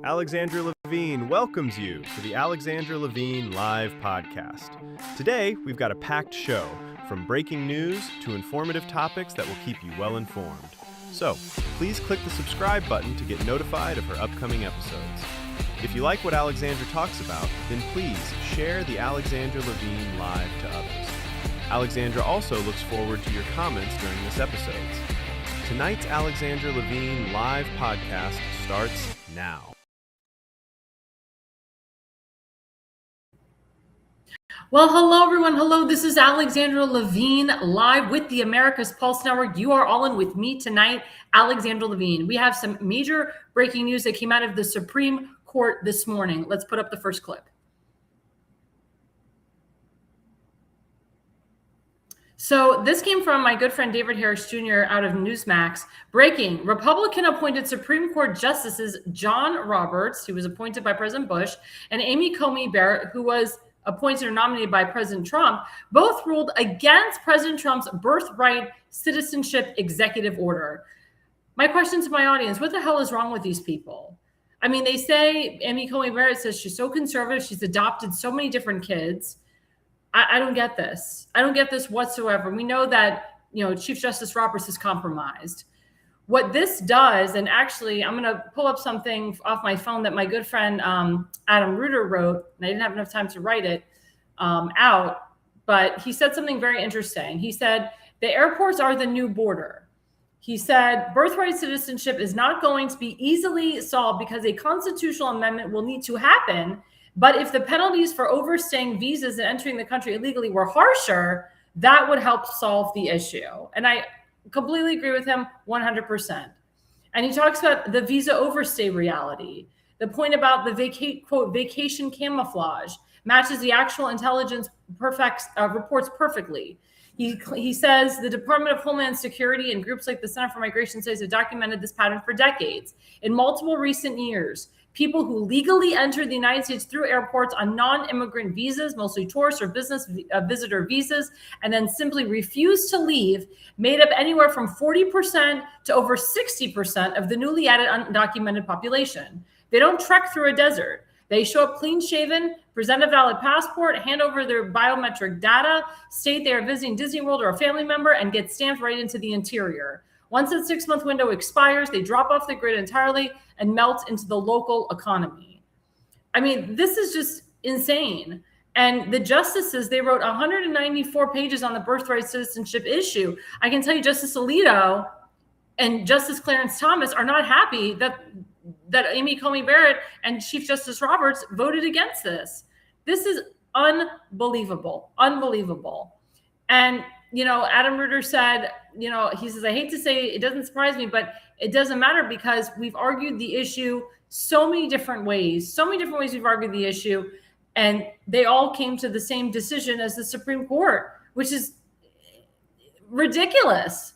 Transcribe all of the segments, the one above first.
Alexandra Levine welcomes you to the Alexandra Levine Live Podcast. Today, we've got a packed show, from breaking news to informative topics that will keep you well informed. So, please click the subscribe button to get notified of her upcoming episodes. If you like what Alexandra talks about, then please share the Alexandra Levine Live to others. Alexandra also looks forward to your comments during this episode. Tonight's Alexandra Levine Live Podcast starts now. Well, hello, everyone. Hello, this is Alexandra Levine live with the America's Pulse Network. You are all in with me tonight, Alexandra Levine. We have some major breaking news that came out of the Supreme Court this morning. Let's put up the first clip. So this came from my good friend David Harris Jr. out of Newsmax. Breaking: Republican-appointed Supreme Court Justices John Roberts, who was appointed by President Bush, and Amy Coney Barrett, who was appointed or nominated by President Trump, both ruled against President Trump's birthright citizenship executive order. My question to my audience: what the hell is wrong with these people? I mean, they say, Amy Coney Barrett says she's so conservative, she's adopted so many different kids. I don't get this. I don't get this whatsoever. We know that, Chief Justice Roberts is compromised. What this does, and actually I'm going to pull up something off my phone that my good friend Adam Reuter wrote, and I didn't have enough time to write it out, but he said something very interesting. He said, the airports are the new border. He said, birthright citizenship is not going to be easily solved because a constitutional amendment will need to happen. But if the penalties for overstaying visas and entering the country illegally were harsher, that would help solve the issue. And I completely agree with him 100%. And he talks about the visa overstay reality. The point about the quote, vacation camouflage matches the actual intelligence reports perfectly. He says the Department of Homeland Security and groups like the Center for Migration Studies have documented this pattern for decades. In multiple recent years, people who legally entered the United States through airports on non-immigrant visas, mostly tourist or business visitor visas, and then simply refused to leave, made up anywhere from 40% to over 60% of the newly added undocumented population. They don't trek through a desert. They show up clean-shaven, present a valid passport, hand over their biometric data, state they are visiting Disney World or a family member, and get stamped right into the interior. Once that 6-month window expires, they drop off the grid entirely and melt into the local economy. I mean, this is just insane. And the justices, they wrote 194 pages on the birthright citizenship issue. I can tell you Justice Alito and Justice Clarence Thomas are not happy that Amy Coney Barrett and Chief Justice Roberts voted against this. This is unbelievable, unbelievable. And Adam Reuter said, he says, I hate to say it doesn't surprise me, but it doesn't matter because we've argued the issue so many different ways we've argued the issue, and they all came to the same decision as the Supreme Court, which is ridiculous.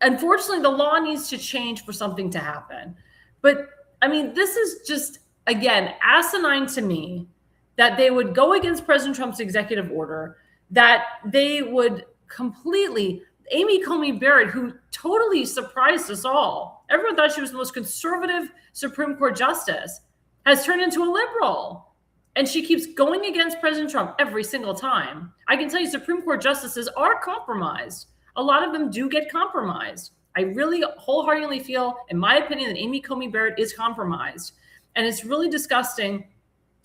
Unfortunately, the law needs to change for something to happen. But I mean, this is just, again, asinine to me that they would go against President Trump's executive order, that they would completely, Amy Coney Barrett, who totally surprised us all. Everyone thought she was the most conservative Supreme Court justice, has turned into a liberal. And she keeps going against President Trump every single time. I can tell you Supreme Court justices are compromised. A lot of them do get compromised. I really wholeheartedly feel, in my opinion, that Amy Coney Barrett is compromised. And it's really disgusting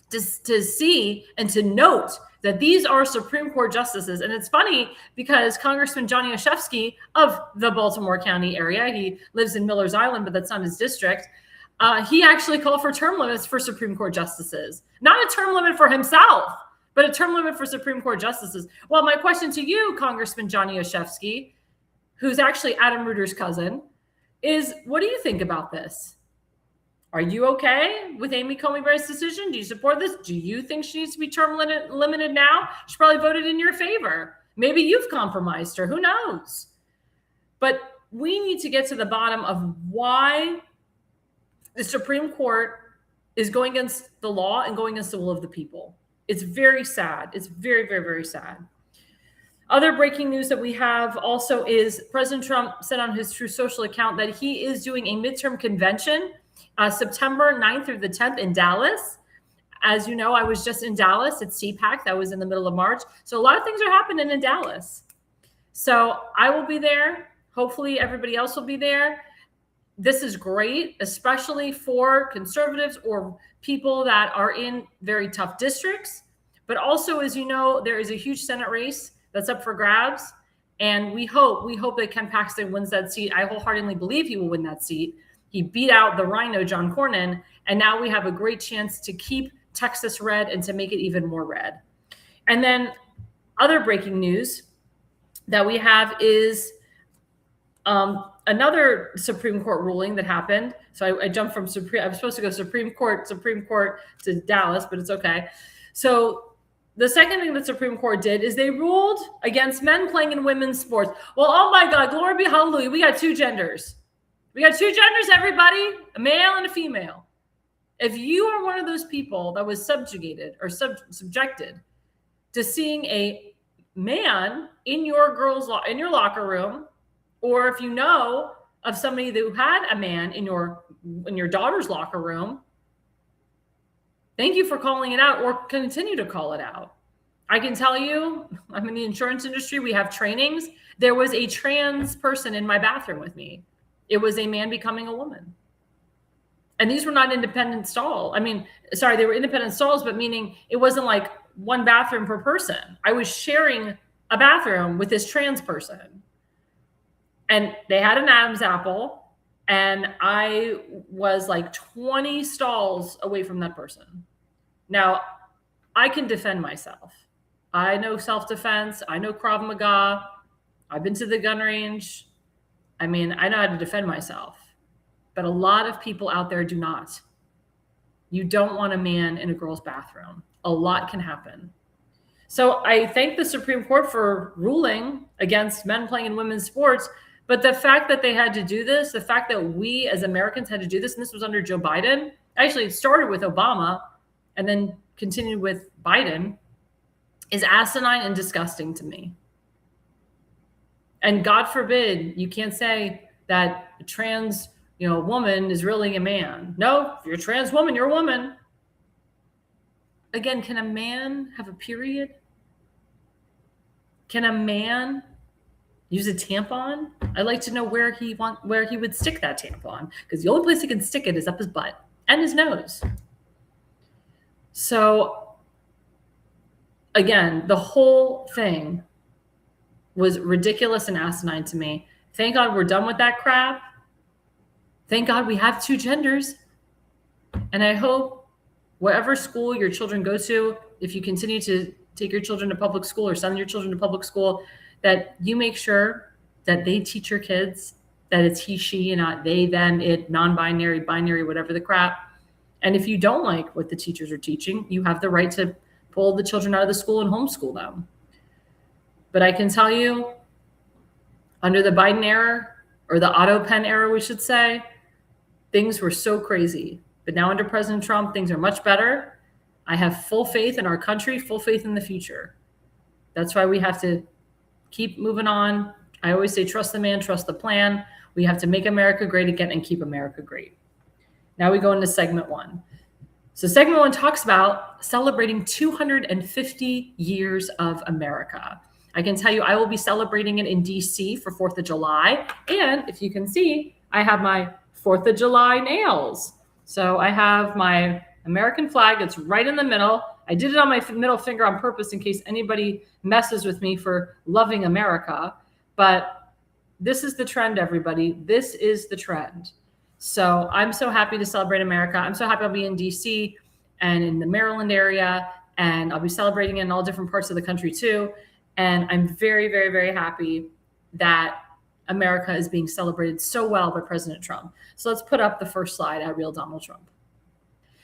to see and to note that these are Supreme Court justices. And it's funny because Congressman Johnny Olszewski of the Baltimore County area, he lives in Miller's Island, but that's not his district. He actually called for term limits for Supreme Court justices. Not a term limit for himself, but a term limit for Supreme Court justices. Well, my question to you, Congressman Johnny Olszewski, who's actually Adam Reuter's cousin, is what do you think about this? Are you okay with Amy Coney Barrett's decision? Do you support this? Do you think she needs to be term limited now? She probably voted in your favor. Maybe you've compromised her. Who knows? But we need to get to the bottom of why the Supreme Court is going against the law and going against the will of the people. It's very sad. It's very, very, very sad. Other breaking news that we have also is President Trump said on his Truth Social account that he is doing a midterm convention September 9th through the 10th in Dallas. As you know, I was just in Dallas at CPAC. That was in the middle of March. So a lot of things are happening in Dallas. So I will be there. Hopefully everybody else will be there. This is great, especially for conservatives or people that are in very tough districts. But also, as you know, there is a huge Senate race that's up for grabs. And we hope that Ken Paxton wins that seat. I wholeheartedly believe he will win that seat. He beat out the rhino, John Cornyn. And now we have a great chance to keep Texas red and to make it even more red. And then other breaking news that we have is another Supreme Court ruling that happened. So I jumped from I was supposed to go Supreme Court to Dallas, but it's okay. So the second thing the Supreme Court did is they ruled against men playing in women's sports. Well, oh my God, glory be hallelujah. We got two genders. We got two genders, everybody, a male and a female. If you are one of those people that was subjugated or subjected to seeing a man in your locker room, or if you know of somebody who had a man in your daughter's locker room, thank you for calling it out, or continue to call it out. I can tell you, I'm in the insurance industry. We have trainings. There was a trans person in my bathroom with me. It was a man becoming a woman. And these were not independent stalls. They were independent stalls, but meaning it wasn't like one bathroom per person. I was sharing a bathroom with this trans person. And they had an Adam's apple, and I was like 20 stalls away from that person. Now, I can defend myself. I know self-defense. I know Krav Maga. I've been to the gun range. I know how to defend myself. But a lot of people out there do not. You don't want a man in a girl's bathroom. A lot can happen. So I thank the Supreme Court for ruling against men playing in women's sports. But the fact that they had to do this, the fact that we as Americans had to do this, and this was under Joe Biden, actually it started with Obama and then continued with Biden, is asinine and disgusting to me. And God forbid, you can't say that a trans woman is really a man. No, if you're a trans woman, you're a woman. Again, can a man have a period? Can a man use a tampon? I'd like to know where he would stick that tampon, because the only place he can stick it is up his butt and his nose. So again, the whole thing was ridiculous and asinine to me. Thank God we're done with that crap. Thank God we have two genders. And I hope wherever school your children go to, if you continue to take your children to public school or send your children to public school, that you make sure that they teach your kids that it's he, she, and not they, them, it, non-binary, binary, whatever the crap. And if you don't like what the teachers are teaching, you have the right to pull the children out of the school and homeschool them. But I can tell you, under the Biden era, or the auto pen era, we should say, things were so crazy. But now under President Trump, things are much better. I have full faith in our country, full faith in the future. That's why we have to keep moving on. I always say, trust the man, trust the plan. We have to make America great again and keep America great. Now we go into segment one. So segment one talks about celebrating 250 years of America. I can tell you, I will be celebrating it in DC for 4th of July. And if you can see, I have my 4th of July nails. So I have my American flag. It's right in the middle. I did it on my middle finger on purpose in case anybody messes with me for loving America. But this is the trend, everybody. This is the trend. So I'm so happy to celebrate America. I'm so happy I'll be in DC and in the Maryland area, and I'll be celebrating in all different parts of the country too. And I'm very, very, very happy that America is being celebrated so well by President Trump. So let's put up the first slide at Real Donald Trump.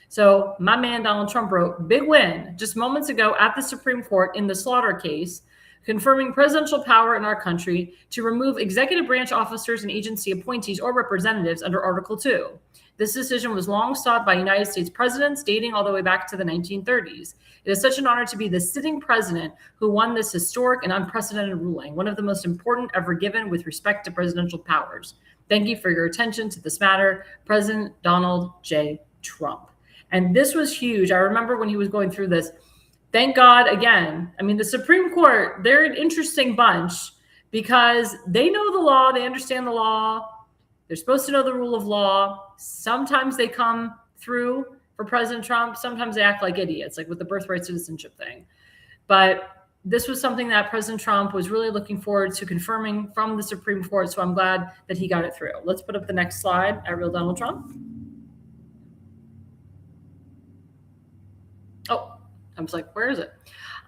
So my man Donald Trump wrote, big win just moments ago at the Supreme Court in the Slaughter case, confirming presidential power in our country to remove executive branch officers and agency appointees or representatives under Article 2. This decision was long sought by United States presidents dating all the way back to the 1930s. It is such an honor to be the sitting president who won this historic and unprecedented ruling, one of the most important ever given with respect to presidential powers. Thank you for your attention to this matter, President Donald J. Trump. And this was huge. I remember when he was going through this. Thank God, again, I mean, the Supreme Court, they're an interesting bunch because they know the law, they understand the law, they're supposed to know the rule of law. Sometimes they come through for President Trump, sometimes they act like idiots, like with the birthright citizenship thing. But this was something that President Trump was really looking forward to confirming from the Supreme Court, so I'm glad that he got it through. Let's put up the next slide at Real Donald Trump. Oh, I was like, where is it?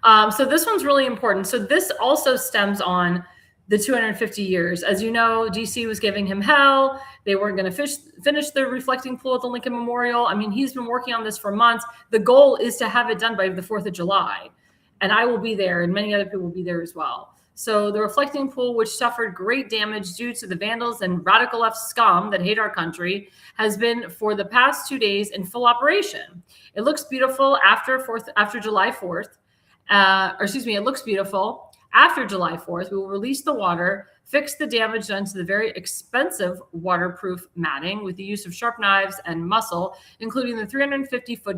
So this one's really important. So this also stems on the 250 years. As you know, DC was giving him hell. They weren't going to finish the reflecting pool at the Lincoln Memorial. I mean, he's been working on this for months. The goal is to have it done by the 4th of July. And I will be there, and many other people will be there as well. So the reflecting pool, which suffered great damage due to the vandals and radical left scum that hate our country, has been for the past 2 days in full operation. It looks beautiful after July 4th. It looks beautiful. After July 4th, we will release the water, fix the damage done to the very expensive waterproof matting with the use of sharp knives and muscle, including the 350-foot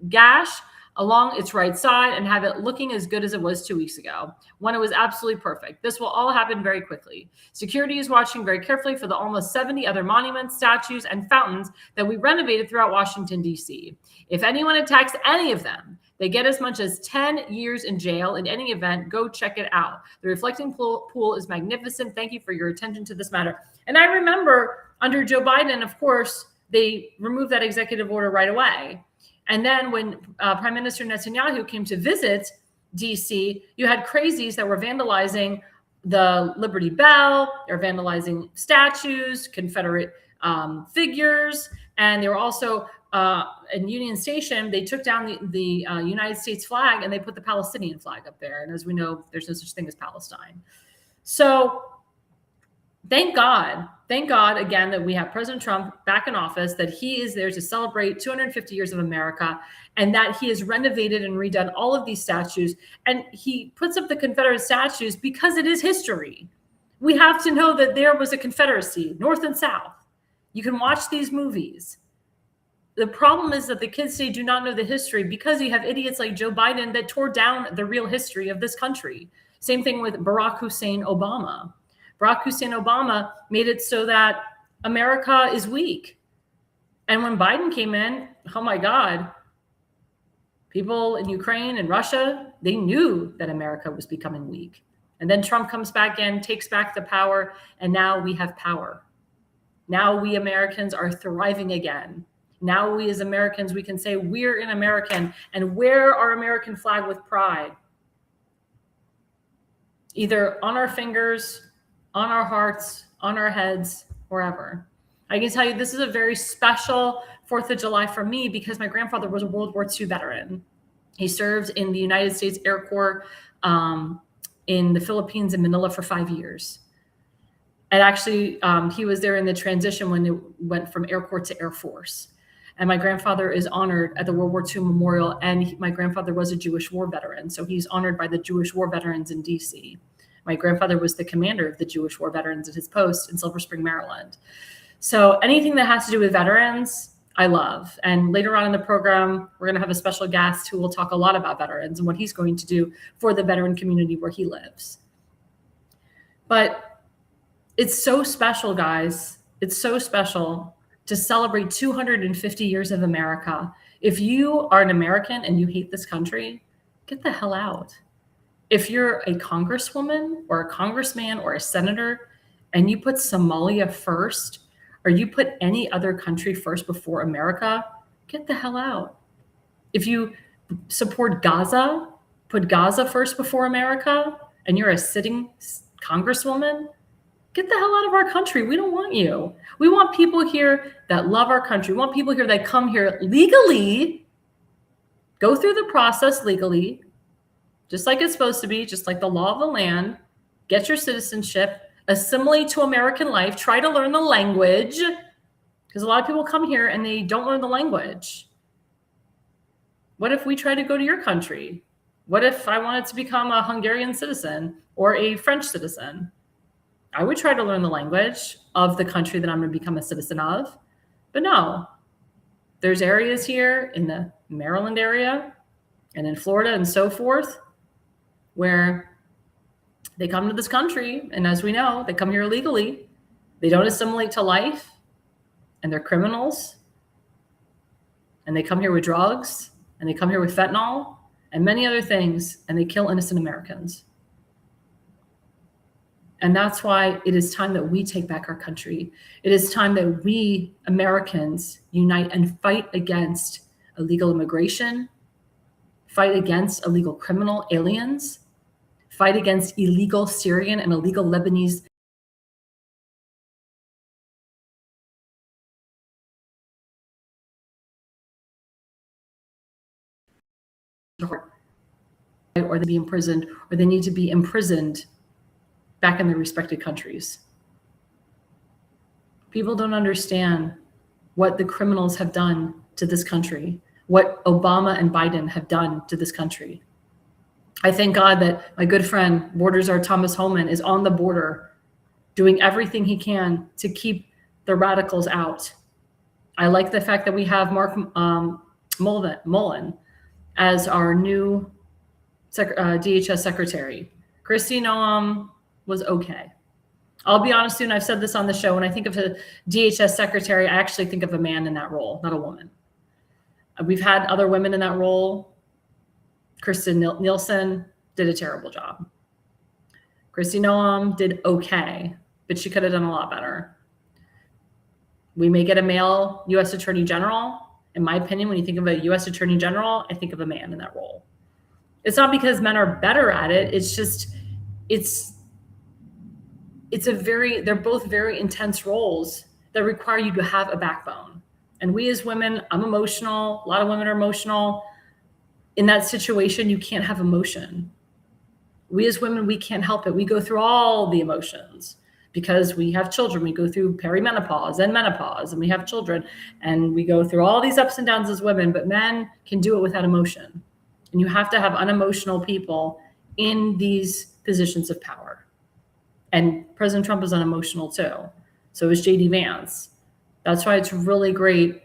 gash along its right side, and have it looking as good as it was 2 weeks ago, when it was absolutely perfect. This will all happen very quickly. Security is watching very carefully for the almost 70 other monuments, statues, and fountains that we renovated throughout Washington, D.C. If anyone attacks any of them, they get as much as 10 years in jail. In any event, go check it out. The reflecting pool is magnificent. Thank you for your attention to this matter. And I remember under Joe Biden, of course, they removed that executive order right away. And then when Prime Minister Netanyahu came to visit DC, you had crazies that were vandalizing the Liberty Bell. They're vandalizing statues, Confederate figures, and they were also in Union Station. They took down the United States flag and they put the Palestinian flag up there. And as we know, there's no such thing as Palestine. So thank God again that we have President Trump back in office, that he is there to celebrate 250 years of America, and that he has renovated and redone all of these statues. And he puts up the Confederate statues because it is history. We have to know that there was a Confederacy, North and South. You can watch these movies. The problem is that the kids today do not know the history because you have idiots like Joe Biden that tore down the real history of this country. Same thing with Barack Hussein Obama. Barack Hussein Obama made it so that America is weak. And when Biden came in, oh my God, people in Ukraine and Russia, they knew that America was becoming weak. And then Trump comes back in, takes back the power, and now we have power. Now we Americans are thriving again. Now we as Americans, we can say we're an American and wear our American flag with pride. Either on our fingers, on our hearts, on our heads, wherever. I can tell you this is a very special 4th of July for me because my grandfather was a World War II veteran. He served in the United States Air Corps in the Philippines in Manila for 5 years. And actually, he was there in the transition when it went from Air Corps to Air Force. And my grandfather is honored at the World War II Memorial, and my grandfather was a Jewish war veteran. So he's honored by the Jewish war veterans in DC. My grandfather was the commander of the Jewish war veterans at his post in Silver Spring, Maryland. So anything that has to do with veterans, I love. And later on in the program, we're going to have a special guest who will talk a lot about veterans and what he's going to do for the veteran community where he lives. But it's so special, guys. It's so special to celebrate 250 years of America. If you are an American and you hate this country, get the hell out. If you're a congresswoman or a congressman or a senator and you put Somalia first, or you put any other country first before America, get the hell out. If you support Gaza, put Gaza first before America, and you're a sitting congresswoman, get the hell out of our country. We don't want you. We want people here that love our country. We want people here that come here legally, go through the process legally, just like it's supposed to be, just like the law of the land, get your citizenship, assimilate to American life, try to learn the language, because a lot of people come here and they don't learn the language. What if we try to go to your country? What if I wanted to become a Hungarian citizen or a French citizen? I would try to learn the language of the country that I'm going to become a citizen of. But no, there's areas here in the Maryland area and in Florida and so forth where they come to this country, and as we know, they come here illegally. They don't assimilate to life, and they're criminals, and they come here with drugs, and they come here with fentanyl and many other things, and they kill innocent Americans. And that's why it is time that we take back our country. It is time that we Americans unite and fight against illegal immigration, fight against illegal criminal aliens, fight against illegal Syrian and illegal Lebanese or they be imprisoned, or they need to be imprisoned back in their respected countries. People don't understand what the criminals have done to this country, what Obama and Biden have done to this country. I thank God that my good friend, Border Czar Thomas Homan, is on the border doing everything he can to keep the radicals out. I like the fact that we have Mark Mullen as our new DHS secretary. Kristi Noem was okay. I'll be honest, and I've said this on the show, when I think of a DHS secretary, I actually think of a man in that role, not a woman. We've had other women in that role. Kristen Nielsen did a terrible job. Kristi Noem did okay, but she could have done a lot better. We may get a male U.S. Attorney General. In my opinion, when you think of a U.S. Attorney General, I think of a man in that role. It's not because men are better at it. It's just, they're both very intense roles that require you to have a backbone. And we as women, I'm emotional. A lot of women are emotional. In that situation, you can't have emotion. We as women, we can't help it. We go through all the emotions because we have children. We go through perimenopause and menopause, and we have children, and we go through all these ups and downs as women, but men can do it without emotion. And you have to have unemotional people in these positions of power. And President Trump is unemotional too. So is J.D. Vance. That's why it's really great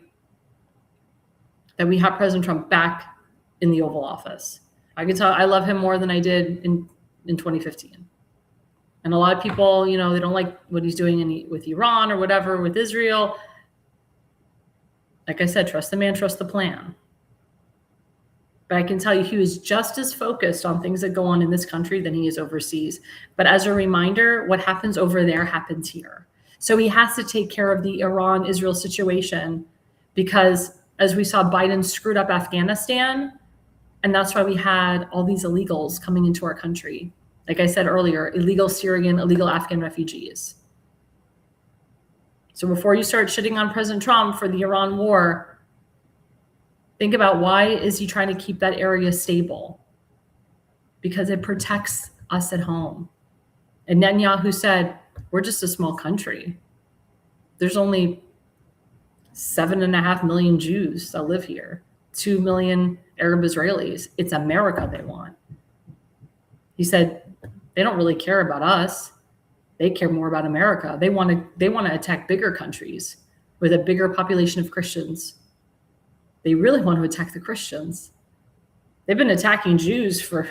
that we have President Trump back in the Oval Office. I can tell I love him more than I did in 2015. And a lot of people, they don't like what he's doing with Iran or whatever, with Israel. Like I said, trust the man, trust the plan. But I can tell you, he was just as focused on things that go on in this country than he is overseas. But as a reminder, what happens over there happens here. So he has to take care of the Iran-Israel situation because, as we saw, Biden screwed up Afghanistan. And that's why we had all these illegals coming into our country. Like I said earlier, illegal Syrian, illegal Afghan refugees. So before you start shitting on President Trump for the Iran war, think about, why is he trying to keep that area stable? Because it protects us at home. And Netanyahu said, we're just a small country. There's only 7.5 million Jews that live here, 2 million Arab Israelis. It's America they want. He said, they don't really care about us. They care more about America. They want to attack bigger countries with a bigger population of Christians. They really want to attack the Christians. They've been attacking Jews for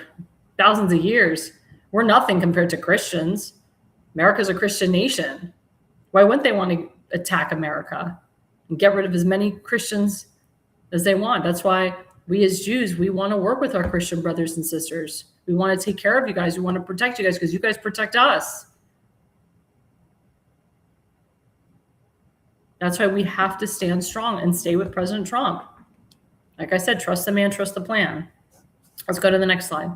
thousands of years. We're nothing compared to Christians. America's a Christian nation. Why wouldn't they want to attack America and get rid of as many Christians as they want? That's why we as Jews, we want to work with our Christian brothers and sisters. We want to take care of you guys. We want to protect you guys because you guys protect us. That's why we have to stand strong and stay with President Trump. Like I said, trust the man, trust the plan. Let's go to the next slide.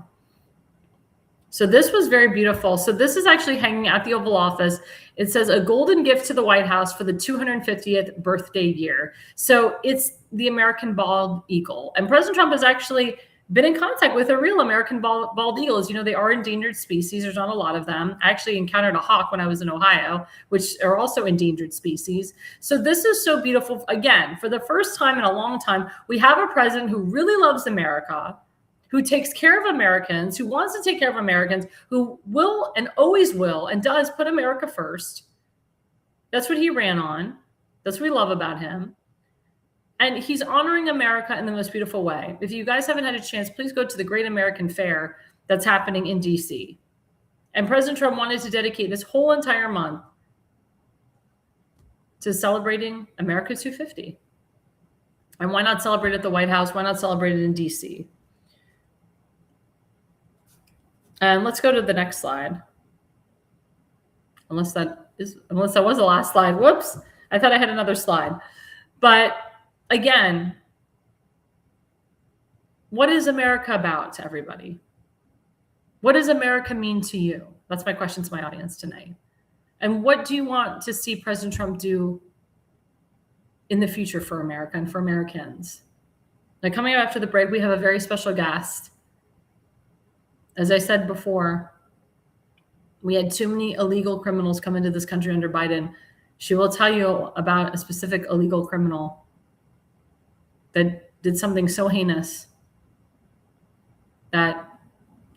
So this was very beautiful. So this is actually hanging at the Oval Office. It says, a golden gift to the White House for the 250th birthday year. So it's the American bald eagle. And President Trump has actually been in contact with a real American bald eagle. As you know, they are endangered species. There's not a lot of them. I actually encountered a hawk when I was in Ohio, which are also endangered species. So this is so beautiful. Again, for the first time in a long time, we have a president who really loves America, who takes care of Americans, who wants to take care of Americans, who will and always will and does put America first. That's what he ran on. That's what we love about him. And he's honoring America in the most beautiful way. If you guys haven't had a chance, please go to the Great American Fair that's happening in DC. And President Trump wanted to dedicate this whole entire month to celebrating America 250. And why not celebrate at the White House? Why not celebrate it in DC? And let's go to the next slide. Unless that was the last slide. Whoops. I thought I had another slide. But again, what is America about to everybody? What does America mean to you? That's my question to my audience tonight. And what do you want to see President Trump do in the future for America and for Americans? Now, coming up after the break, we have a very special guest. As I said before, we had too many illegal criminals come into this country under Biden. She will tell you about a specific illegal criminal that did something so heinous that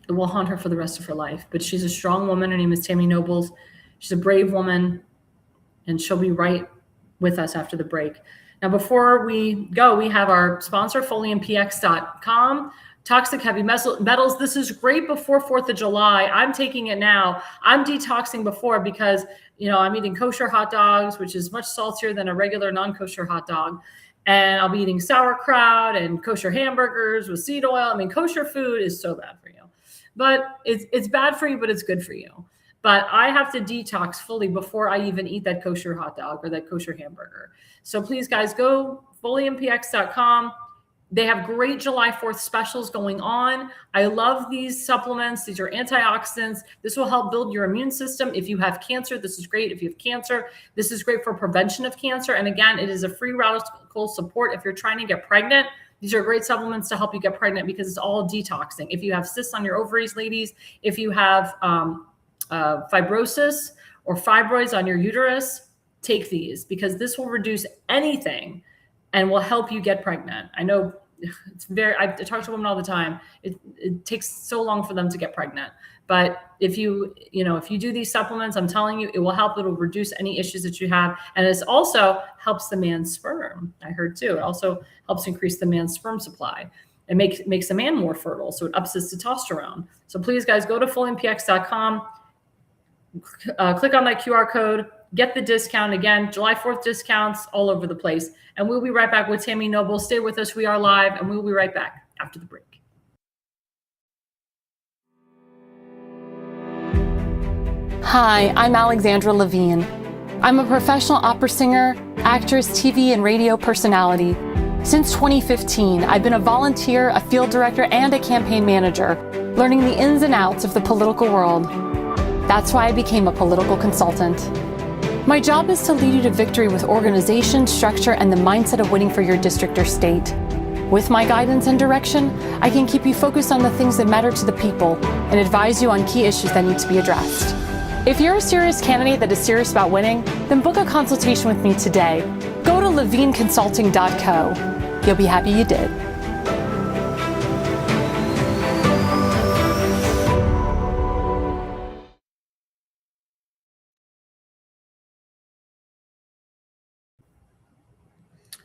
it will haunt her for the rest of her life. But she's a strong woman. Her name is Tammy Nobles. She's a brave woman, and she'll be right with us after the break. Now, before we go, we have our sponsor, FoliumPX.com. Toxic heavy metals. This is great before 4th of July. I'm taking it now. I'm detoxing before because, I'm eating kosher hot dogs, which is much saltier than a regular non-kosher hot dog. And I'll be eating sauerkraut and kosher hamburgers with seed oil. I mean, kosher food is so bad for you. But it's bad for you, but it's good for you. But I have to detox fully before I even eat that kosher hot dog or that kosher hamburger. So please, guys, go FoliumPX.com. They have great July 4th specials going on. I love these supplements. These are antioxidants. This will help build your immune system. If you have cancer, this is great. If you have cancer, this is great for prevention of cancer. And again, it is a free radical support if you're trying to get pregnant. These are great supplements to help you get pregnant because it's all detoxing. If you have cysts on your ovaries, ladies, if you have fibrosis or fibroids on your uterus, take these because this will reduce anything and will help you get pregnant. I know I talk to women all the time. It takes so long for them to get pregnant. But if you do these supplements, I'm telling you, it will help. It will reduce any issues that you have. And it also helps the man's sperm. I heard too. It also helps increase the man's sperm supply. It makes the man more fertile. So it ups his testosterone. So please, guys, go to FoliumPX.com. Click on that QR code. Get the discount. Again, July 4th discounts all over the place. And we'll be right back with Tammy Noble. Stay with us. We are live, and we'll be right back after the break. Hi, I'm Alexandra Levine. I'm a professional opera singer, actress, TV, and radio personality. Since 2015, I've been a volunteer, a field director, and a campaign manager, learning the ins and outs of the political world. That's why I became a political consultant. My job is to lead you to victory with organization, structure, and the mindset of winning for your district or state. With my guidance and direction, I can keep you focused on the things that matter to the people and advise you on key issues that need to be addressed. If you're a serious candidate that is serious about winning, then book a consultation with me today. Go to levineconsulting.co. You'll be happy you did.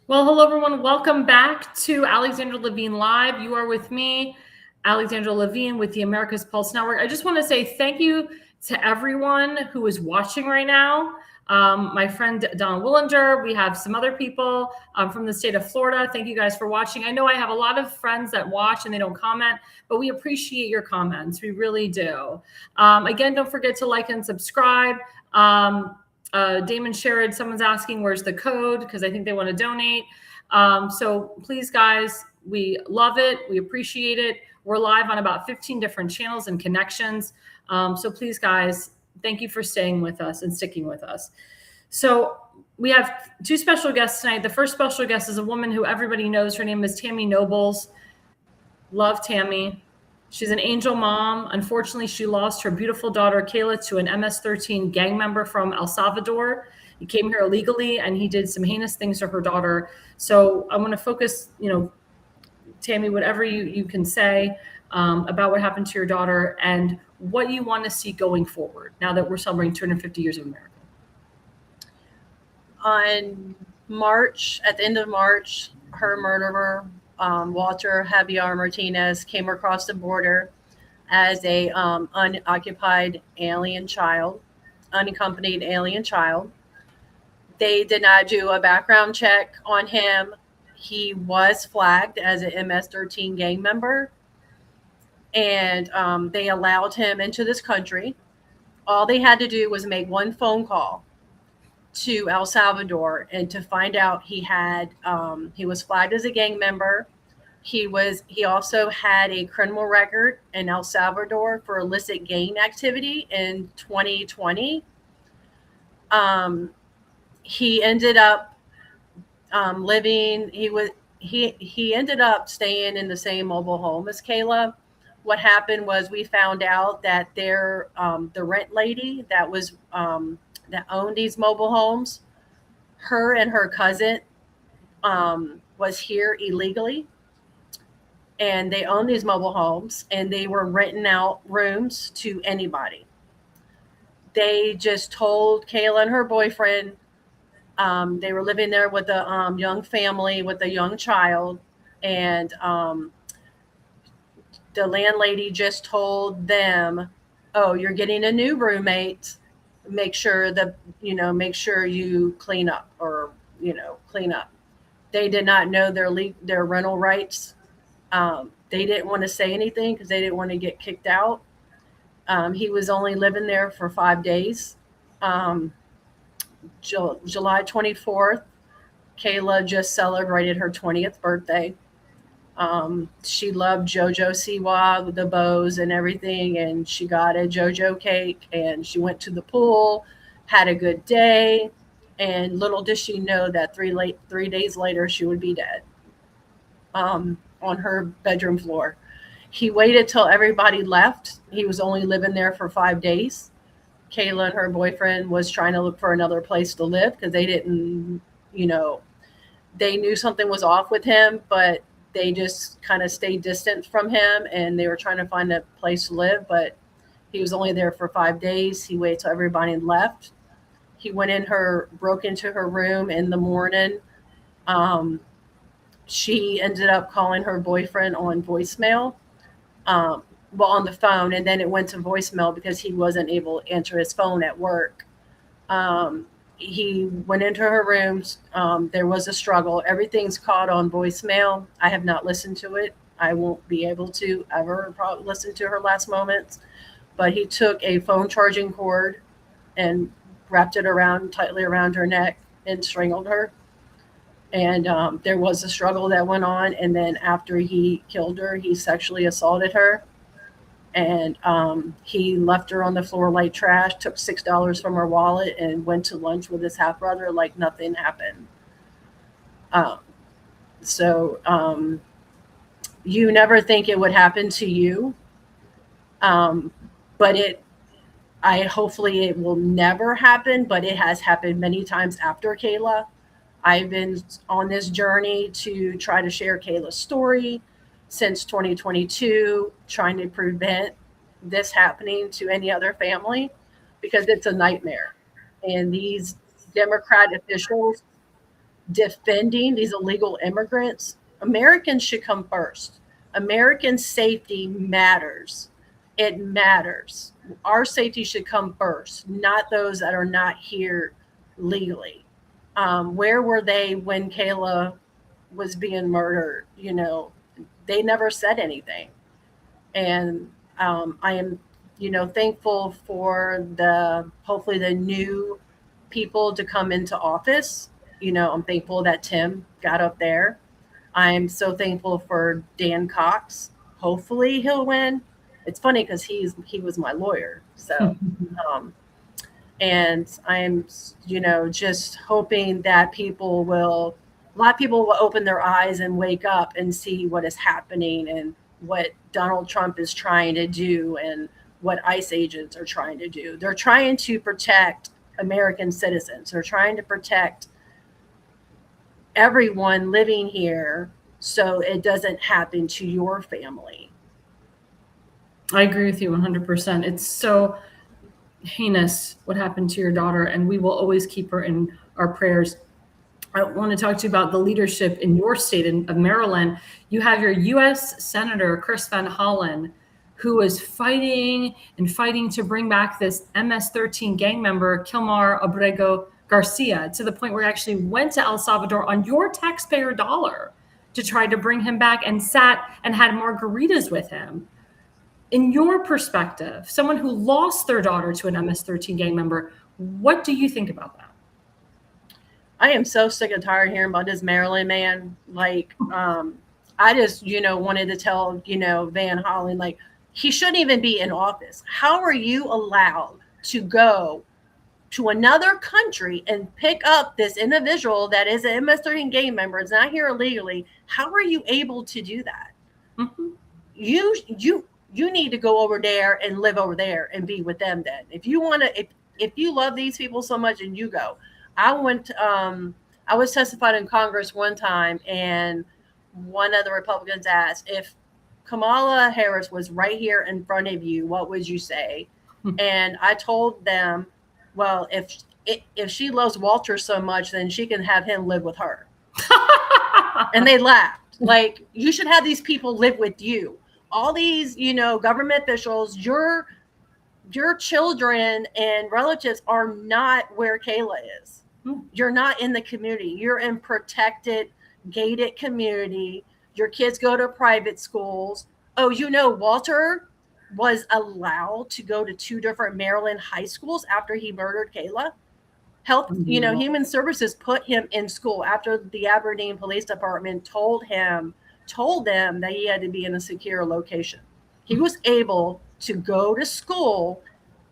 Well, hello, everyone. Welcome back to Alexandra Levine Live. You are with me, Alexandra Levine, with the America's Pulse Network. I just want to say thank you to everyone who is watching right now. My friend Donna Willender, we have some other people from the state of Florida. Thank you guys for watching. I know I have a lot of friends that watch and they don't comment, but we appreciate your comments. We really do. Again, don't forget to like and subscribe. Damon Sherrod, someone's asking where's the code because I think they want to donate. So please, guys, we love it. We appreciate it. We're live on about 15 different channels and connections. So please, guys, thank you for staying with us and sticking with us. So we have two special guests tonight. The first special guest is a woman who everybody knows. Her name is Tammy Nobles. Love Tammy. She's an angel mom. Unfortunately, she lost her beautiful daughter, Kayla, to an MS-13 gang member from El Salvador. He came here illegally, and he did some heinous things to her daughter. So I want to focus, Tammy, whatever you can say. about what happened to your daughter and what you want to see going forward now that we're celebrating 250 years of America. On March, at the end of March, her murderer, Walter Javier Martinez, came across the border as a unaccompanied alien child. They did not do a background check on him. He was flagged as an MS-13 gang member, and they allowed him into this country. All they had to do was make one phone call to El Salvador and to find out he was flagged as a gang member. He also had a criminal record in El Salvador for illicit gang activity in 2020. He ended up he ended up staying in the same mobile home as Kayla. What happened was we found out that the rent lady that owned these mobile homes, her and her cousin was here illegally, and they owned these mobile homes, and they were renting out rooms to anybody. They just told Kayla and her boyfriend they were living there with a young family with a young child, and the landlady just told them, "Oh, you're getting a new roommate. Make sure you clean up, or clean up." They did not know their rental rights. They didn't want to say anything because they didn't want to get kicked out. He was only living there for 5 days. July 24th, Kayla just celebrated her 20th birthday. She loved JoJo Siwa with the bows and everything, and she got a JoJo cake, and she went to the pool, had a good day, and little did she know that 3 days later she would be dead on her bedroom floor. He waited till everybody left. He was only living there for 5 days. Kayla and her boyfriend was trying to look for another place to live because they didn't, they knew something was off with him, but they just kind of stayed distant from him, and they were trying to find a place to live, but he was only there for 5 days. He waited till everybody left. He broke into her room in the morning. She ended up calling her boyfriend on voicemail. On the phone, and then it went to voicemail because he wasn't able to answer his phone at work. He went into her rooms. There was a struggle. Everything's caught on voicemail. I have not listened to it. I won't be able to ever probably listen to her last moments. But he took a phone charging cord and wrapped it tightly around her neck and strangled her. And there was a struggle that went on. And then after he killed her, he sexually assaulted her. And he left her on the floor like trash, took $6 from her wallet, and went to lunch with his half-brother like nothing happened. You never think it would happen to you. But hopefully it will never happen, but it has happened many times after Kayla. I've been on this journey to try to share Kayla's story since 2022, trying to prevent this happening to any other family, because it's a nightmare. And these Democrat officials defending these illegal immigrants, Americans should come first. American safety matters. It matters. Our safety should come first, not those that are not here legally. Where were they when Kayla was being murdered? They never said anything. And I am, thankful for hopefully the new people to come into office. I'm thankful that Tim got up there. I'm so thankful for Dan Cox. Hopefully he'll win. It's funny because he was my lawyer. So, and I'm, just hoping that a lot of people will open their eyes and wake up and see what is happening and what Donald Trump is trying to do and what ICE agents are trying to do. They're trying to protect American citizens. They're trying to protect everyone living here so it doesn't happen to your family. I agree with you 100%. It's so heinous what happened to your daughter, and we will always keep her in our prayers. I want to talk to you about the leadership in your state of Maryland. You have your U.S. Senator Chris Van Hollen, who is fighting and fighting to bring back this MS-13 gang member, Kilmar Abrego Garcia, to the point where he actually went to El Salvador on your taxpayer dollar to try to bring him back and sat and had margaritas with him. In your perspective, someone who lost their daughter to an MS-13 gang member, what do you think about that? I am so sick and tired hearing about this Maryland man. Like, I just, wanted to tell, Van Hollen, like, he shouldn't even be in office. How are you allowed to go to another country and pick up this individual that is an MS-13 gang member, is not here illegally? How are you able to do that? Mm-hmm. You need to go over there and live over there and be with them then. If you want to, if you love these people so much, and you go. I was testified in Congress one time, and one of the Republicans asked, if Kamala Harris was right here in front of you, what would you say? And I told them, well, if she loves Walter so much, then she can have him live with her. And they laughed. Like, you should have these people live with you. All these, government officials, your children and relatives are not where Kayla is. You're not in the community. You're in protected, gated community. Your kids go to private schools. Oh, Walter was allowed to go to 2 different Maryland high schools after he murdered Kayla. Human Services put him in school after the Aberdeen Police Department told them that he had to be in a secure location. He was able to go to school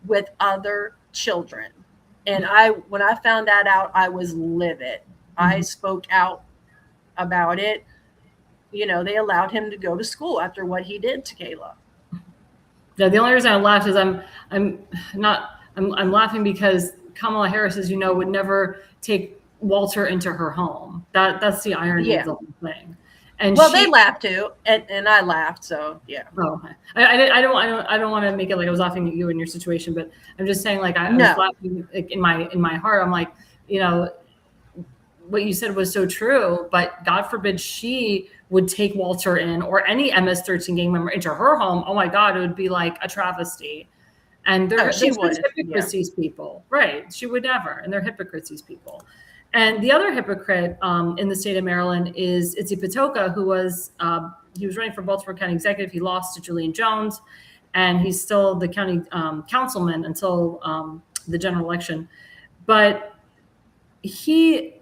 with other children. And when I found that out, I was livid. I spoke out about it. They allowed him to go to school after what he did to Kayla. Yeah, the only reason I laughed is I'm laughing because Kamala Harris, as you know, would never take Walter into her home. That's the irony of the whole thing. And they laughed too, and I laughed. So yeah. Oh, I don't want to make it like I was laughing at you in your situation, but I'm just saying, like, I was laughing, like, in my heart. I'm like, what you said was so true, but God forbid she would take Walter in, or any MS-13 gang member, into her home. Oh my God, it would be like a travesty. And there's hypocrites, these people, right? She would never, and they're hypocrites, these people. And the other hypocrite in the state of Maryland is Itzi Patoka, who was he was running for Baltimore County Executive. He lost to Julian Jones, and he's still the county councilman until the general election. But he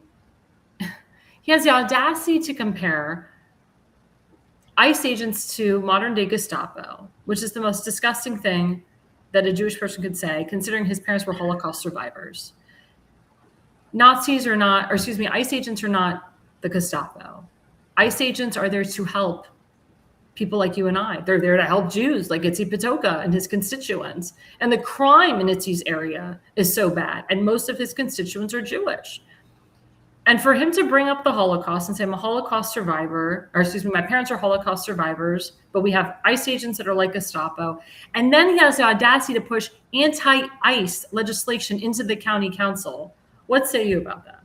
has the audacity to compare ICE agents to modern day Gestapo, which is the most disgusting thing that a Jewish person could say, considering his parents were Holocaust survivors. ICE agents are not the Gestapo. ICE agents are there to help people like you and I. They're there to help Jews like Itzi Patoka and his constituents. And the crime in Itzi's area is so bad, and most of his constituents are Jewish. And for him to bring up the Holocaust and say, I'm a Holocaust survivor, my parents are Holocaust survivors, but we have ICE agents that are like Gestapo. And then he has the audacity to push anti-ICE legislation into the county council. What say you about that?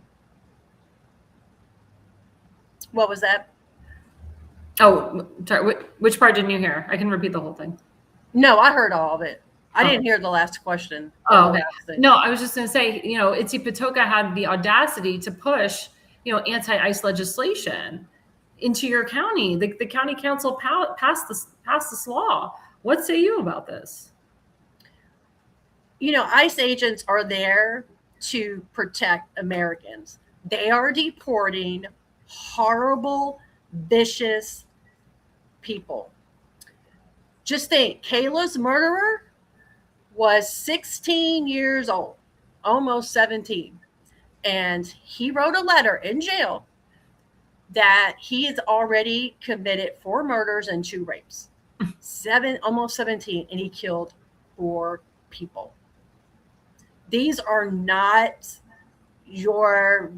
What was that? Oh, sorry. Which part didn't you hear? I can repeat the whole thing. No, I heard all of it. I didn't hear the last question. Oh, okay. No, I was just going to say, Itzi Patoka had the audacity to push, anti-ICE legislation into your county. The county council passed this law. What say you about this? ICE agents are there to protect Americans. They are deporting horrible, vicious people. Just think, Kayla's murderer was 16 years old, almost 17. And he wrote a letter in jail that he has already committed 4 murders and 2 rapes. Almost 17, and he killed 4 people. These are not your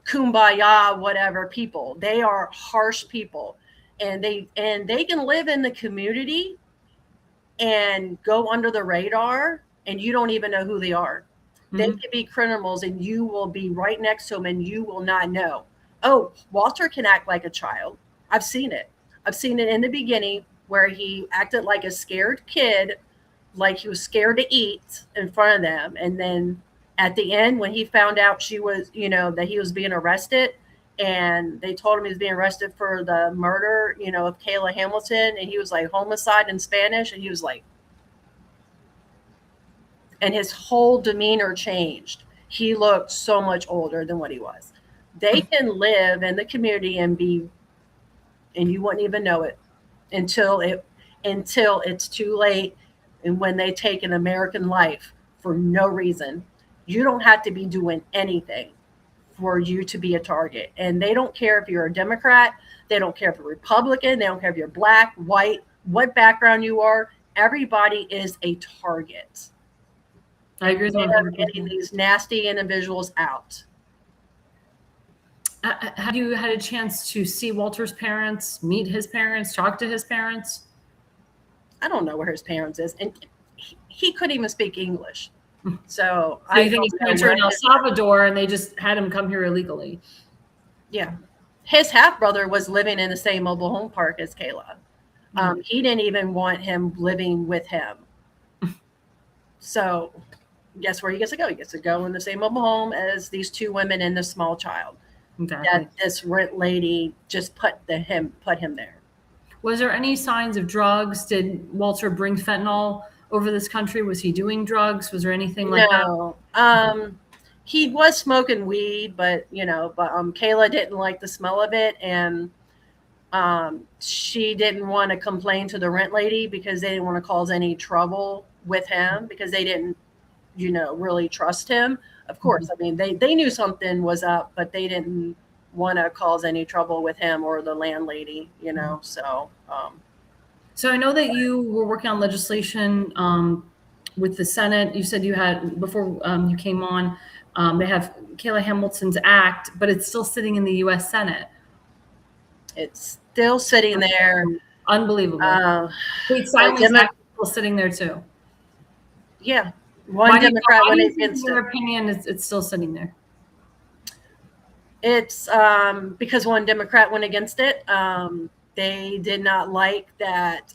kumbaya, whatever people. They are harsh people. and they can live in the community and go under the radar, and you don't even know who they are. They could be criminals, and you will be right next to them, and you will not know. Oh, Walter can act like a child. I've seen it. I've seen it in the beginning where he acted like a scared kid, like he was scared to eat in front of them. And then at the end, when he found out she was, that he was being arrested, and they told him he was being arrested for the murder, of Kayla Hamilton, and he was like homicide in Spanish, and he was like, and his whole demeanor changed. He looked so much older than what he was. They can live in the community and you wouldn't even know it until it's too late, and when they take an American life for no reason. You don't have to be doing anything for you to be a target. And they don't care if you're a Democrat, they don't care if you're Republican, they don't care if you're black, white, what background you are. Everybody is a target. I agree. They are getting these nasty individuals out. Have you had a chance to see Walter's parents, meet his parents, talk to his parents? I don't know where his parents is, and he couldn't even speak English. So you think his parents are in El Salvador and they just had him come here illegally? Yeah, his half brother was living in the same mobile home park as Kayla. He didn't even want him living with him. So guess where he gets to go? He gets to go in the same mobile home as these two women and this small child. Exactly. That this rent lady just put him there. Was there any signs of drugs? Did Walter bring fentanyl over this country? Was he doing drugs? Was there anything like that? No. He was smoking weed, but Kayla didn't like the smell of it, and she didn't want to complain to the rent lady because they didn't want to cause any trouble with him, because they didn't, really trust him. Of course, I mean, they knew something was up, but they didn't want to cause any trouble with him or the landlady, so. So I know that you were working on legislation with the Senate. You said you had, before you came on, they have Kayla Hamilton's Act, but it's still sitting in the U.S. Senate. It's still sitting there. Unbelievable. State Silence Act is still sitting there too. Yeah. One Democrat went against it. In your opinion, it's still sitting there. It's because one Democrat went against it. They did not like that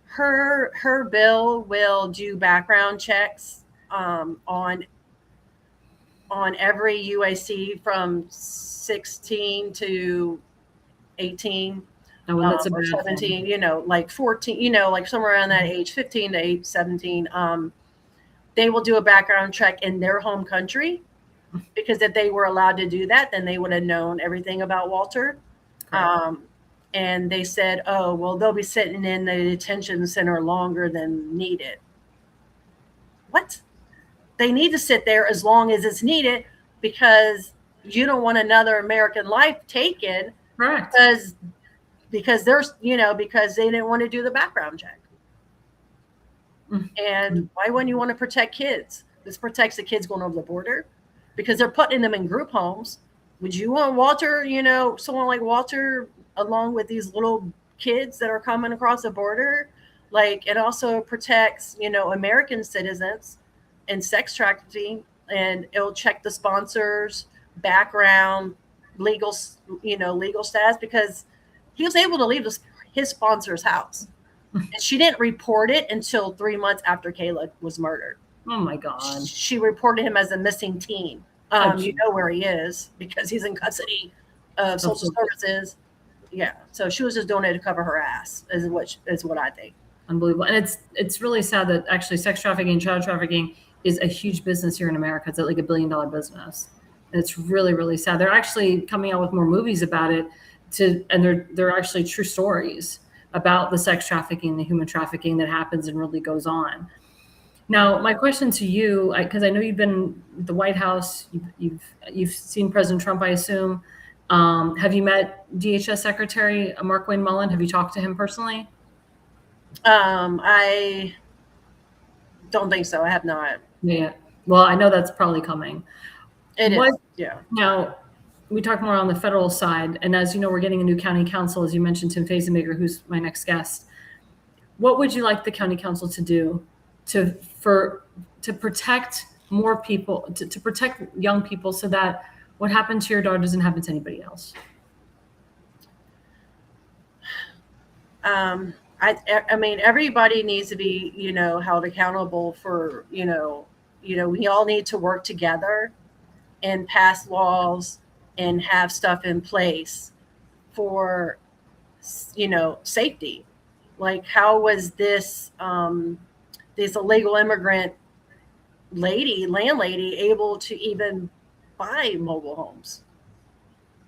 her bill will do background checks on every UAC from 16 to 18 that's or 17, like 14, like somewhere around that age, 15 to 17. They will do a background check in their home country, because if they were allowed to do that, then they would have known everything about Walter. And they said, oh, well, they'll be sitting in the detention center longer than needed. What? They need to sit there as long as it's needed, because you don't want another American life taken. Correct. Because there's, because they didn't want to do the background check. And why wouldn't you want to protect kids? This protects the kids going over the border, because they're putting them in group homes. Would you want Walter, someone like Walter, along with these little kids that are coming across the border? Like, it also protects, American citizens and sex trafficking, and it'll check the sponsors' background, legal status, because he was able to leave his sponsor's house. And she didn't report it until 3 months after Kayla was murdered. Oh my God. She reported him as a missing teen. You know where he is, because he's in custody of social services. Yeah. So she was just doing it to cover her ass, is what I think. Unbelievable. And it's really sad that actually sex trafficking and child trafficking is a huge business here in America. It's like $1 billion business. And it's really, really sad. They're actually coming out with more movies about it, and they're actually true stories about the sex trafficking, the human trafficking that happens and really goes on. Now, my question to you, because I know you've been at the White House, you've seen President Trump, I assume. Have you met DHS Secretary Markwayne Mullin? Have you talked to him personally? I don't think so. I have not. Yeah. Well, I know that's probably coming. It is. Yeah. Now, we talk more on the federal side. And as you know, we're getting a new county council, as you mentioned, Tim Fazenbaker, who's my next guest. What would you like the county council to do to protect more people, to protect young people, so that what happened to your daughter doesn't happen to anybody else? I mean, everybody needs to be, held accountable for, we all need to work together and pass laws and have stuff in place for, safety. Like, how was this illegal immigrant landlady able to even buy mobile homes?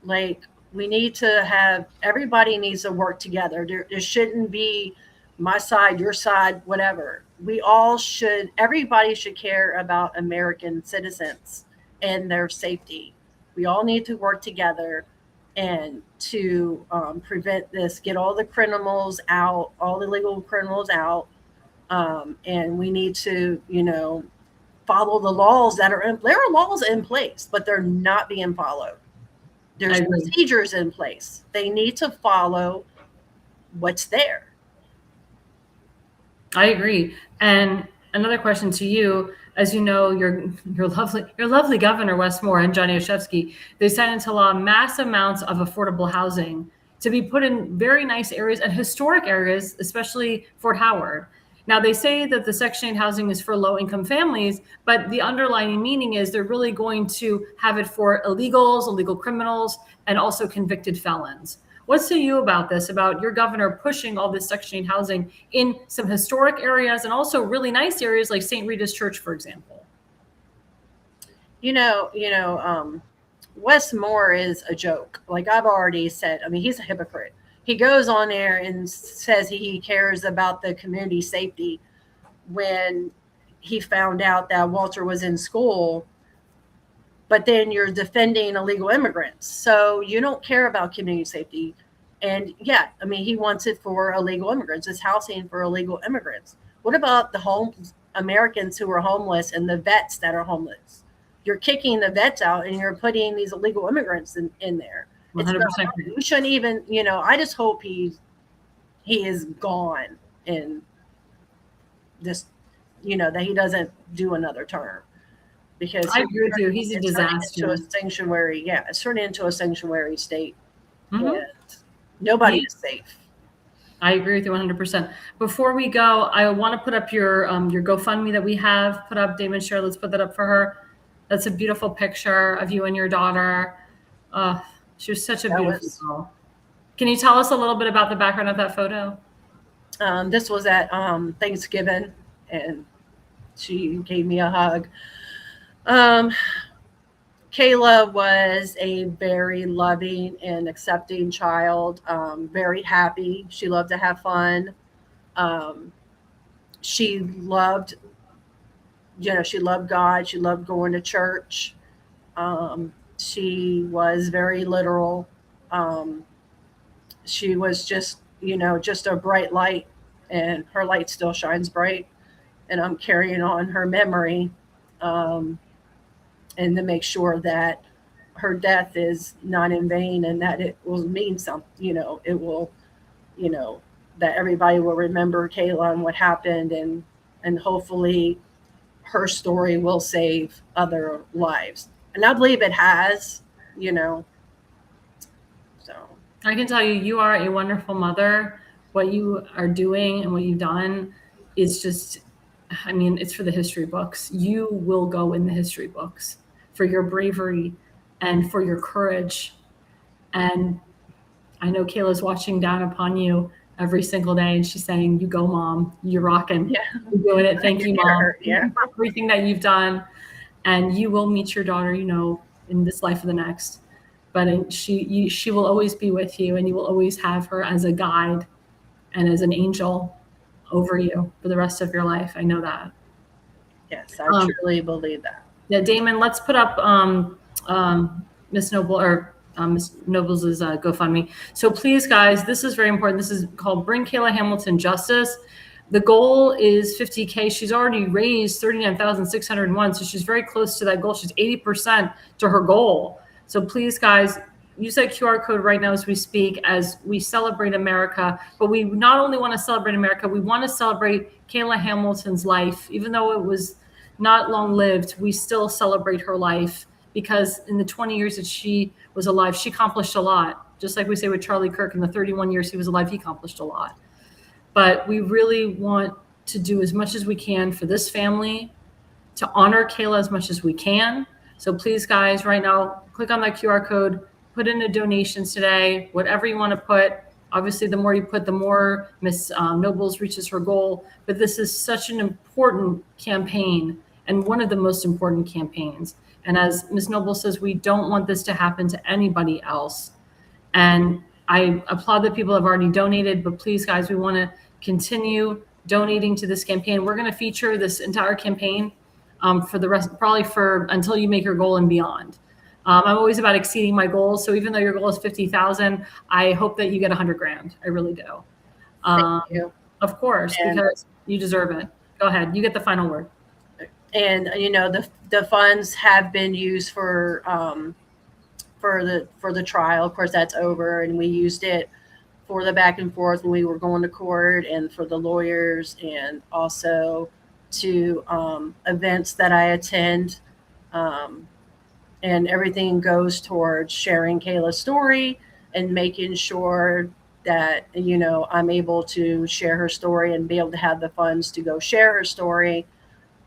Like, we need to have, everybody needs to work together. There shouldn't be my side, your side, whatever. Everybody should care about American citizens and their safety. We all need to work together and to prevent this, get all the criminals out, all the legal criminals out. And we need to, follow the laws that are there are laws in place, but they're not being followed. There's procedures in place. They need to follow what's there. I agree. And another question to you, as you know, your lovely governor, Wes Moore, and Johnny Olszewski, they signed into law mass amounts of affordable housing to be put in very nice areas and historic areas, especially Fort Howard. Now, they say that the Section 8 housing is for low-income families, but the underlying meaning is they're really going to have it for illegals, illegal criminals, and also convicted felons. What say you about this, about your governor pushing all this Section 8 housing in some historic areas and also really nice areas like St. Rita's Church, for example? Wes Moore is a joke. Like I've already said, I mean, he's a hypocrite. He goes on there and says he cares about the community safety when he found out that Walter was in school, but then you're defending illegal immigrants. So you don't care about community safety. And yeah, I mean, he wants it for illegal immigrants. It's housing for illegal immigrants. What about the Americans who are homeless and the vets that are homeless? You're kicking the vets out and you're putting these illegal immigrants in there. 100%. You shouldn't even, I just hope he is gone and just, that he doesn't do another term. Because I agree with you. He's a disaster. It's turning into a sanctuary state. Mm-hmm. And nobody is safe. I agree with you 100%. Before we go, I want to put up your GoFundMe that we have put up. Damon, share. Let's put that up for her. That's a beautiful picture of you and your daughter. She was such a beautiful girl. Can you tell us a little bit about the background of that photo? This was at Thanksgiving, and she gave me a hug. Kayla was a very loving and accepting child, very happy. She loved to have fun. She loved God. She loved going to church. She was very literal. She was just a bright light, and her light still shines bright. And I'm carrying on her memory, and to make sure that her death is not in vain, and that it will mean something. It will, that everybody will remember Kayla and what happened, and hopefully her story will save other lives. And I believe it has, so. I can tell you are a wonderful mother. What you are doing and what you've done is just, I mean, it's for the history books. You will go in the history books for your bravery and for your courage. And I know Kayla's watching down upon you every single day, and she's saying, "You go, Mom. You're rocking. Yeah. You're doing it. Thank you, Mom. Yeah. For everything that you've done." And you will meet your daughter, in this life or the next. But she will always be with you, and you will always have her as a guide and as an angel over you for the rest of your life. I know that. Yes, I truly believe that. Yeah, Damon, let's put up Miss Noble or Miss Noble's GoFundMe. So please, guys, this is very important. This is called Bring Kayla Hamilton Justice. The goal is $50K. She's already raised $39,601, so she's very close to that goal. She's 80% to her goal. So please, guys, use that QR code right now as we speak, as we celebrate America. But we not only want to celebrate America, we want to celebrate Kayla Hamilton's life. Even though it was not long-lived, we still celebrate her life, because in the 20 years that she was alive, she accomplished a lot. Just like we say with Charlie Kirk, in the 31 years he was alive, he accomplished a lot. But we really want to do as much as we can for this family, to honor Kayla as much as we can. So please, guys, right now, click on that QR code, put in a donations today, whatever you want to put. Obviously, the more you put, the more Miss Nobles reaches her goal. But this is such an important campaign, and one of the most important campaigns. And as Ms. Noble says, we don't want this to happen to anybody else. And I applaud that people have already donated, but please, guys, we want to continue donating to this campaign. We're going to feature this entire campaign for the rest, probably for until you make your goal and beyond. I'm always about exceeding my goals. So even though your goal is 50,000, I hope that you get 100 grand. I really do. Thank you. Of course, because you deserve it. Go ahead. You get the final word. And the funds have been used for the trial. Of course, that's over, and we used it for the back and forth when we were going to court, and for the lawyers, and also to events that I attend. And everything goes towards sharing Kayla's story and making sure that, I'm able to share her story and be able to have the funds to go share her story,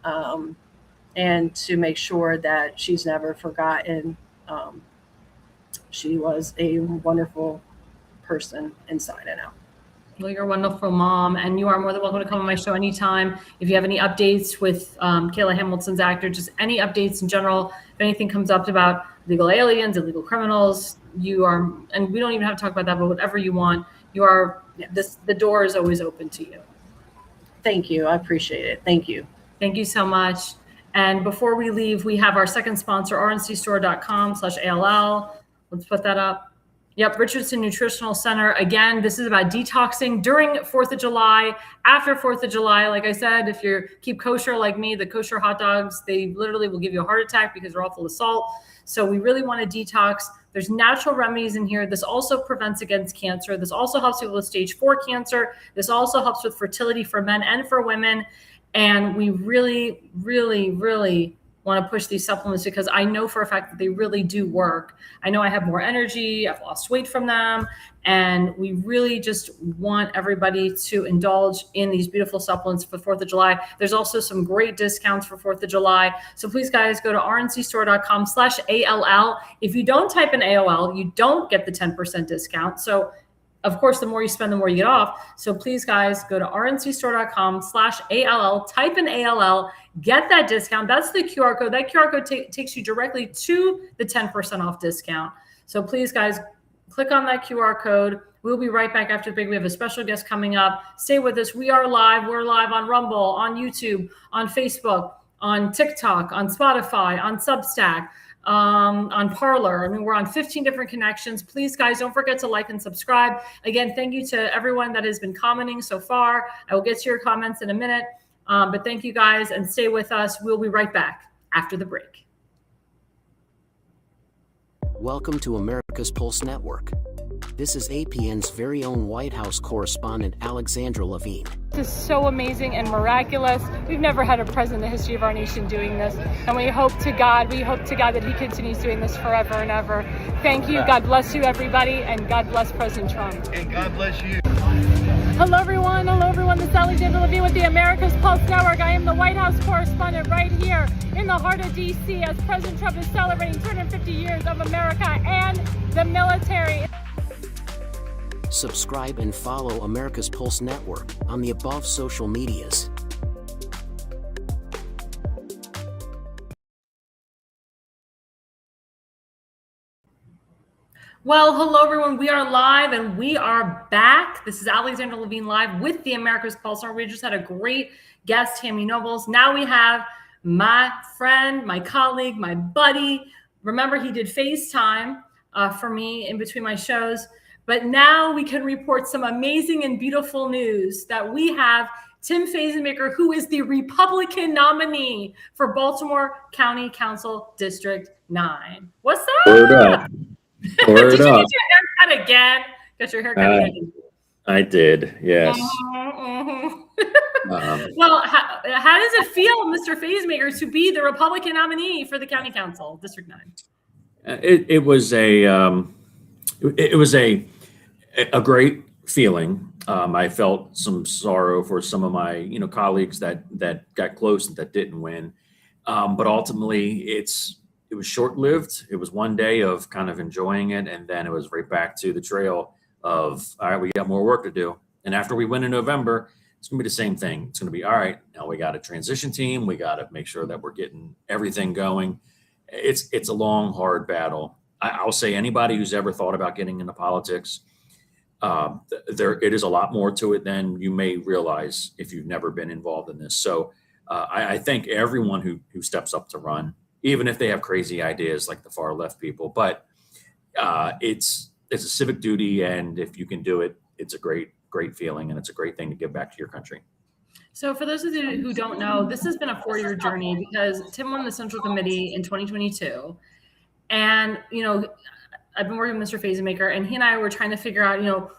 and to make sure that she's never forgotten. She was a wonderful person inside and out. Well, you're a wonderful mom, and you are more than welcome to come on my show anytime. If you have any updates with Kayla Hamilton's actor, just any updates in general, if anything comes up about illegal aliens, illegal criminals, you are, and we don't even have to talk about that, but whatever you want, you are, the door is always open to you. Thank you. I appreciate it. Thank you. Thank you so much. And before we leave, we have our second sponsor, rncstore.com/ALL. Let's put that up. Yep, Richardson Nutritional Center. Again, this is about detoxing during 4th of July, after 4th of July. Like I said, if you keep kosher like me, the kosher hot dogs, they literally will give you a heart attack because they're all full of salt. So we really want to detox. There's natural remedies in here. This also prevents against cancer. This also helps people with stage 4 cancer. This also helps with fertility for men and for women. And we really, really, really want to push these supplements because I know for a fact that they really do work. I know I have more energy, I've lost weight from them, and we really just want everybody to indulge in these beautiful supplements for 4th of July. There's also some great discounts for 4th of July. So please, guys, go to rncstore.com/ALL. If you don't type in AOL, you don't get the 10% discount. So of course, the more you spend, the more you get off. So please, guys, go to rncstore.com/ALL, type in ALL, get that discount. That's the QR code. That QR code takes you directly to the 10% off discount. So please, guys, click on that QR code. We'll be right back after the break. We have a special guest coming up. Stay with us. We are live. We're live on Rumble, on YouTube, on Facebook, on TikTok, on Spotify, on Substack, on Parler. I mean, we're on 15 different connections. Please, guys, don't forget to like and subscribe. Again, thank you to everyone that has been commenting so far. I will get to your comments in a minute. But thank you, guys, and stay with us. We'll be right back after the break. Welcome to America's Pulse Network. This is APN's very own White House correspondent, Alexandra Levine. This is so amazing and miraculous. We've never had a president in the history of our nation doing this. And we hope to God that he continues doing this forever and ever. Thank you. God bless you, everybody. And God bless President Trump. And God bless you. Hello, everyone. Hello, everyone. This is Alexandra Levine with the America's Pulse Network. I am the White House correspondent right here in the heart of D.C. as President Trump is celebrating 250 years of America and the military. Subscribe and follow America's Pulse Network on the above social medias. Well, hello, everyone. We are live and we are back. This is Alexandra Levine live with the America's Pulse. We just had a great guest, Tammy Nobles. Now we have my friend, my colleague, my buddy. Remember, he did Faze Time for me in between my shows. But now we can report some amazing and beautiful news that we have Tim Fazenbaker, who is the Republican nominee for Baltimore County Council District What's Word up? up. Did Word you get up. your haircut again? Got your haircut Uh, again? I did, yes. Well, how does it feel, Mr. Fazenbaker, to be the Republican nominee for the County Council, District 9? It was a great feeling. I felt some sorrow for some of my colleagues that got close and that didn't win, but ultimately it was short lived. It was one day of kind of enjoying it, and then it was right back to the trail of, all right, we got more work to do. And after we win in November, it's gonna be the same thing. It's gonna be, all right, now we got a transition team. We got to make sure that we're getting everything going. It's a long, hard battle. I'll say anybody who's ever thought about getting into politics, it is a lot more to it than you may realize if you've never been involved in this. So I thank everyone who steps up to run, even if they have crazy ideas like the far left people. But it's a civic duty, and if you can do it, it's a great feeling, and it's a great thing to give back to your country. So for those of you who don't know, this has been a 4-year journey because Tim won the Central Committee in 2022. And, I've been working with Mr. Fazenbaker, and he and I were trying to figure out,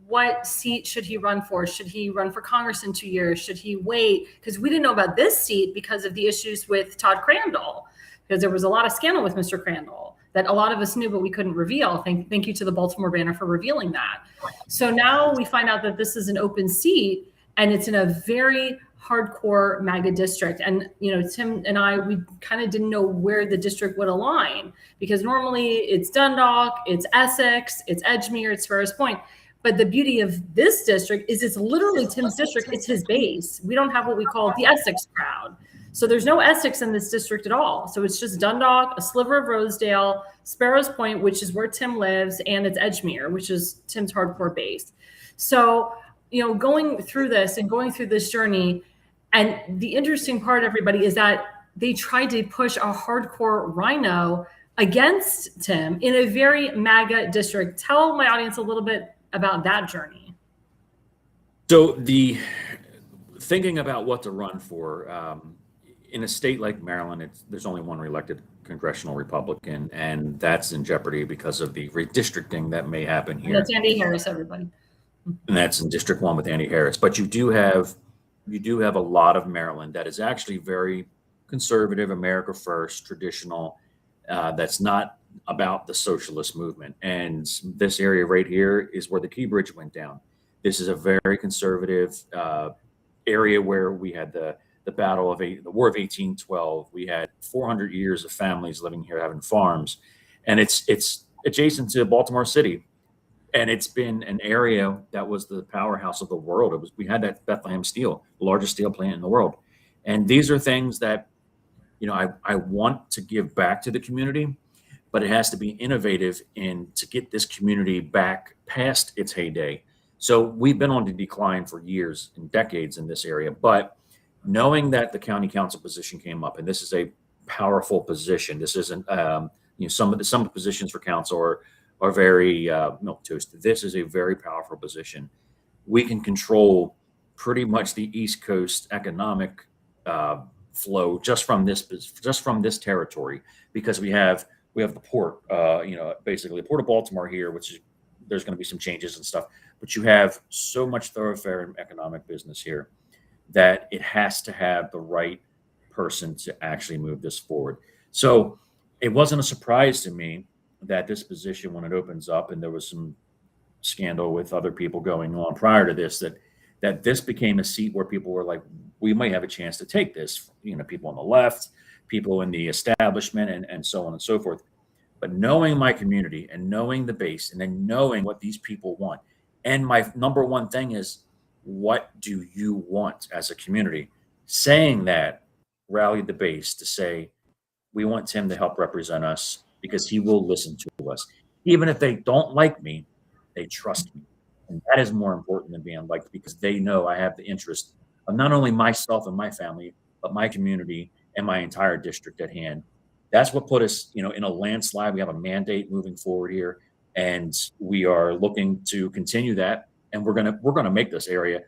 what seat should he run for? Should he run for Congress in 2 years? Should he wait? Because we didn't know about this seat because of the issues with Todd Crandall, because there was a lot of scandal with Mr. Crandall that a lot of us knew, but we couldn't reveal. Thank you to the Baltimore Banner for revealing that. So now we find out that this is an open seat, and it's in a very hardcore MAGA district. And, Tim and I, we kind of didn't know where the district would align, because normally it's Dundalk, it's Essex, it's Edgemere, it's Ferris Point. But the beauty of this district is it's literally Tim's district. It's his base. We don't have what we call the Essex crowd. So there's no Essex in this district at all. So it's just Dundalk, a sliver of Rosedale, Sparrows Point, which is where Tim lives, and it's Edgemere, which is Tim's hardcore base. So, going through this and going through this journey, and the interesting part, everybody, is that they tried to push a hardcore rhino against Tim in a very MAGA district. Tell my audience a little bit about that journey. So the thinking about what to run for, in a state like Maryland, there's only one reelected congressional Republican, and that's in jeopardy because of the redistricting that may happen here. And that's Andy Harris, everybody. And that's in District 1 with Andy Harris. But you do have a lot of Maryland that is actually very conservative, America first, traditional, that's not about the socialist movement. And this area right here is where the Key Bridge went down. This is a very conservative area where we had the War of 1812. We had 400 years of families living here, having farms, and it's adjacent to Baltimore City. And it's been an area that was the powerhouse of the world. We had that Bethlehem Steel, the largest steel plant in the world. And these are things that, I want to give back to the community, but it has to be innovative to get this community back past its heyday. So we've been on the decline for years and decades in this area, but knowing that the county council position came up, and this is a powerful position. This isn't, some of the positions for council are very milquetoast. This is a very powerful position. We can control pretty much the East Coast economic flow just from this territory, because we have the port, basically the Port of Baltimore here, which is, there's going to be some changes and stuff, but you have so much thoroughfare and economic business here that it has to have the right person to actually move this forward. So it wasn't a surprise to me that this position, when it opens up, and there was some scandal with other people going on prior to this, that this became a seat where people were like, we might have a chance to take this, people on the left, people in the establishment, and so on and so forth. But knowing my community and knowing the base, and then knowing what these people want, and my number one thing is, what do you want as a community? Saying that rallied the base to say, we want Tim to help represent us, because he will listen to us. Even if they don't like me, they trust me. And that is more important than being liked, because they know I have the interest of not only myself and my family, but my community and my entire district at hand. That's what put us, in a landslide. We have a mandate moving forward here, and we are looking to continue that. And we're gonna make this area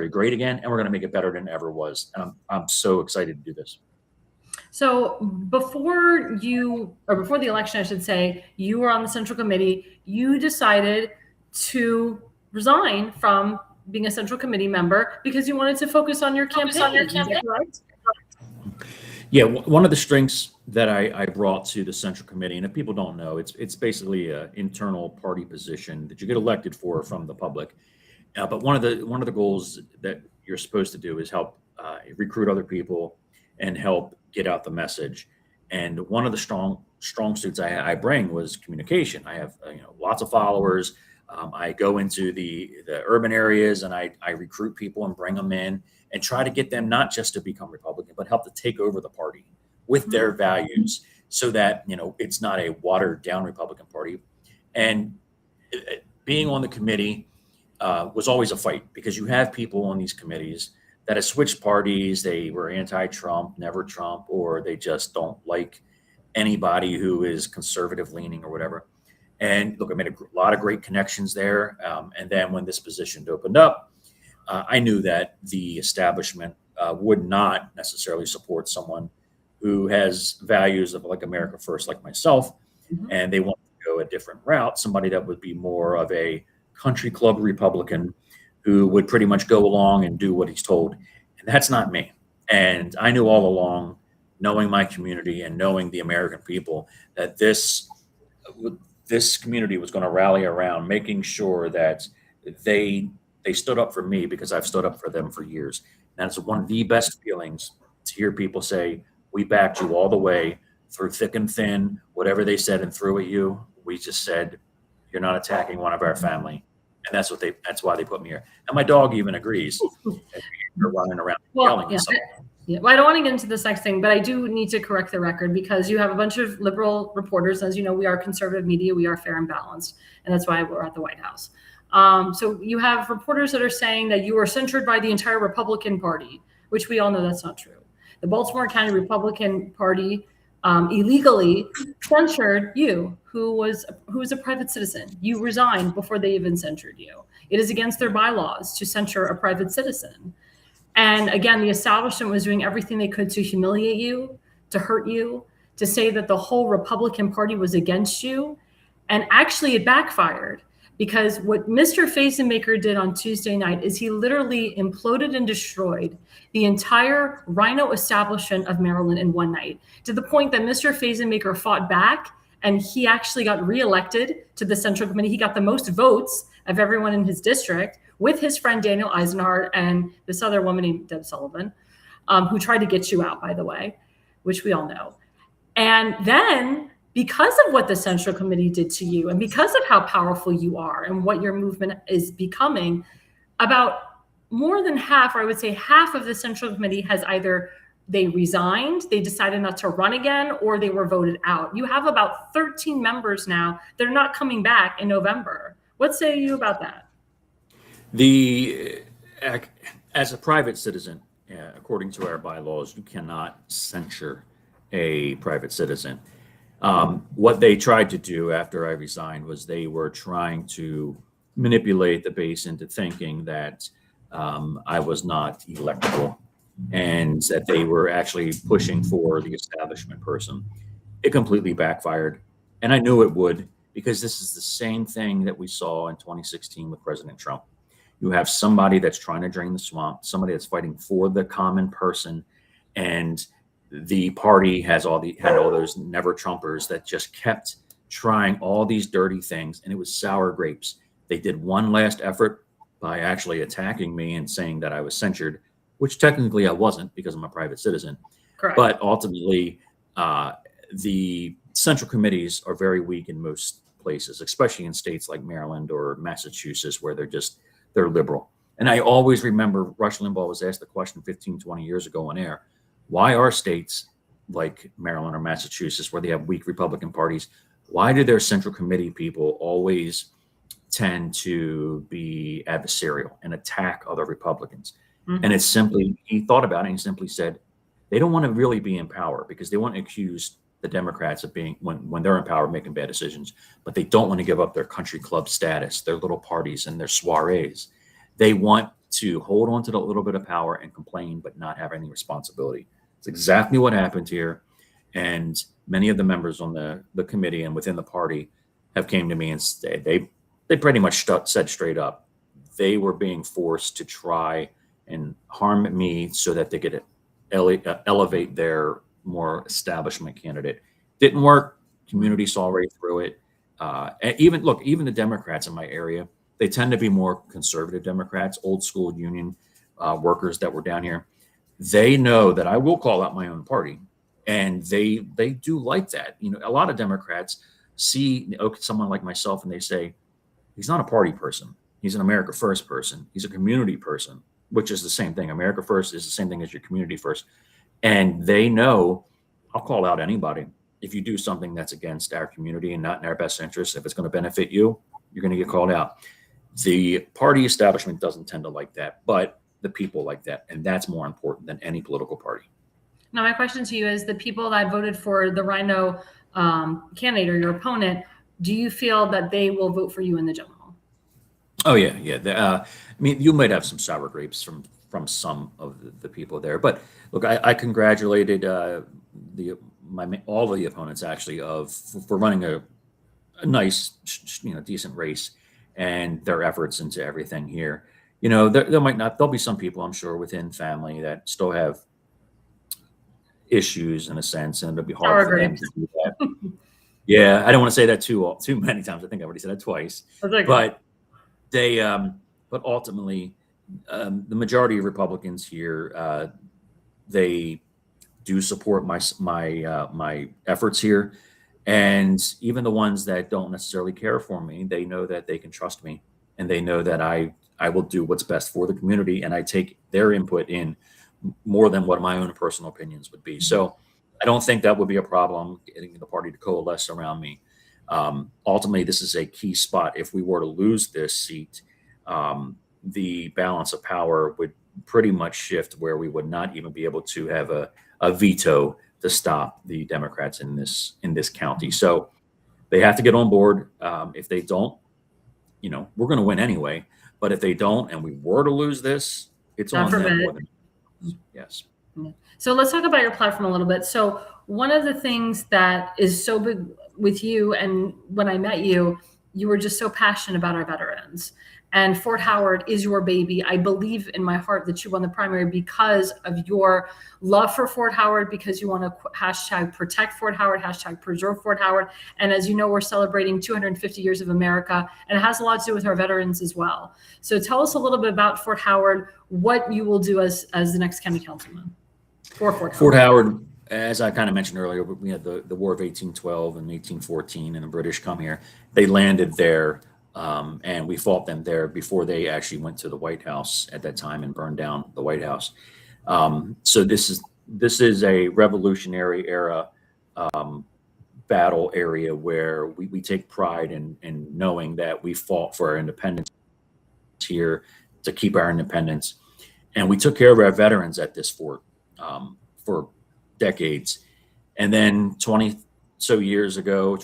great again, and we're gonna make it better than it ever was. And I'm so excited to do this. So before the election, I should say, you were on the Central Committee. You decided to resign from being a Central Committee member because you wanted to focus on your campaign. Is that correct? Yeah, one of the strengths that I brought to the Central Committee, and if people don't know, it's basically an internal party position that you get elected for from the public. But one of the goals that you're supposed to do is help recruit other people and help get out the message. And one of the strong suits I bring was communication. I have lots of followers. I go into the urban areas and I recruit people and bring them in and try to get them not just to become Republican, but help to take over the party with their values, so that it's not a watered down Republican Party. And being on the committee was always a fight, because you have people on these committees that have switched parties. They were anti-Trump, never Trump, or they just don't like anybody who is conservative leaning or whatever. And look, I made a lot of great connections there. And then when this position opened up, I knew that the establishment would not necessarily support someone who has values of like America First, like myself, and they want to go a different route, somebody that would be more of a country club Republican who would pretty much go along and do what he's told. And that's not me. And I knew all along, knowing my community and knowing the American people, that this community was going to rally around making sure that they stood up for me, because I've stood up for them for years. And it's one of the best feelings to hear people say, we backed you all the way through thick and thin, whatever they said and threw at you. We just said, you're not attacking one of our family. And that's why they put me here. And my dog even agrees. You're running around yelling at someone. Yeah, well, I don't want to get into this next thing, but I do need to correct the record, because you have a bunch of liberal reporters. As you know, we are conservative media. We are fair and balanced. And that's why we're at the White House. So you have reporters that are saying that you are censured by the entire Republican Party, which we all know that's not true. The Baltimore County Republican Party illegally censured you, who was a private citizen. You resigned before they even censured you. It is against their bylaws to censure a private citizen. And again, the establishment was doing everything they could to humiliate you, to hurt you, to say that the whole Republican Party was against you. And actually it backfired, because what Mr. Fazenbaker did on Tuesday night is he literally imploded and destroyed the entire Rhino establishment of Maryland in one night, to the point that Mr. Fazenbaker fought back and he actually got reelected to the Central Committee. He got the most votes of everyone in his district, with his friend Daniel Eisenhardt and this other woman named Deb Sullivan, who tried to get you out, by the way, which we all know. And then, because of what the Central Committee did to you, and because of how powerful you are and what your movement is becoming, about more than half, or I would say half of the Central Committee has either they resigned, they decided not to run again, or they were voted out. You have about 13 members now that are not coming back in November. What say you about that? As a private citizen, according to our bylaws, you cannot censure a private citizen. What they tried to do after I resigned was they were trying to manipulate the base into thinking that I was not electable, and that they were actually pushing for the establishment person. It completely backfired, and I knew it would, because this is the same thing that we saw in 2016 with President Trump. You have somebody that's trying to drain the swamp, somebody that's fighting for the common person, and the party had all those never Trumpers that just kept trying all these dirty things, and it was sour grapes. They did one last effort by actually attacking me and saying that I was censured, which technically I wasn't, because I'm a private citizen. Correct. But ultimately, the Central Committees are very weak in most places, especially in states like Maryland or Massachusetts, where they're liberal. And I always remember Rush Limbaugh was asked the question 15, 20 years ago on air, why are states like Maryland or Massachusetts, where they have weak Republican parties, why do their Central Committee people always tend to be adversarial and attack other Republicans? And it's simply, he thought about it and he simply said, they don't want to really be in power, because they want to accuse the Democrats of being, when they're in power, making bad decisions, but they don't want to give up their country club status, their little parties and their soirees. They want to hold on to the little bit of power and complain, but not have any responsibility. It's exactly what happened here. And many of the members on the committee and within the party have came to me and they pretty much said straight up, they were being forced to try and harm me so that they could elevate their more establishment candidate. Didn't work. Community saw right through it. And even the Democrats in my area, they tend to be more conservative Democrats, old school union workers that were down here. They know that I will call out my own party, and they do like that. A lot of Democrats see someone like myself and they say, he's not a party person. He's an America First person. He's a community person, which is the same thing. America First is the same thing as your community first. And they know I'll call out anybody. If you do something that's against our community and not in our best interest, if it's going to benefit you, you're going to get called out. The party establishment doesn't tend to like that, but the people like that. And that's more important than any political party. Now, my question to you is, the people that voted for the Rhino candidate or your opponent, do you feel that they will vote for you in the general? Oh, yeah. I mean, you might have some sour grapes from some of the people there. But look, I congratulated all of the opponents, actually, for running a nice, decent race and their efforts into everything here. There'll be some people, I'm sure, within family that still have issues in a sense, and it'll be hard for them to do that. Yeah, I don't want to say that too many times. I think I already said it twice. But but ultimately, the majority of Republicans here, they do support my efforts here, and even the ones that don't necessarily care for me, they know that they can trust me, and they know that I will do what's best for the community, and I take their input in more than what my own personal opinions would be. So I don't think that would be a problem getting the party to coalesce around me. Ultimately, this is a key spot. If we were to lose this seat, the balance of power would pretty much shift where we would not even be able to have a veto to stop the Democrats in this county. So they have to get on board. If they don't, we're going to win anyway. But if they don't, and we were to lose this, it's on them more than yes. So let's talk about your platform a little bit. So one of the things that is so big with you, and when I met you, you were just so passionate about our veterans. And Fort Howard is your baby. I believe in my heart that you won the primary because of your love for Fort Howard, because you want to hashtag protect Fort Howard, hashtag preserve Fort Howard. And as you know, we're celebrating 250 years of America, and it has a lot to do with our veterans as well. So tell us a little bit about Fort Howard, what you will do as the next county councilman for Fort Howard. Fort Howard, as I kind of mentioned earlier, we had the War of 1812 and 1814, and the British come here. They landed there. And we fought them there before they actually went to the White House at that time and burned down the White House. So this is a Revolutionary era battle area where we take pride in knowing that we fought for our independence here to keep our independence, and we took care of our veterans at this fort for decades. And then 20, 30 years ago,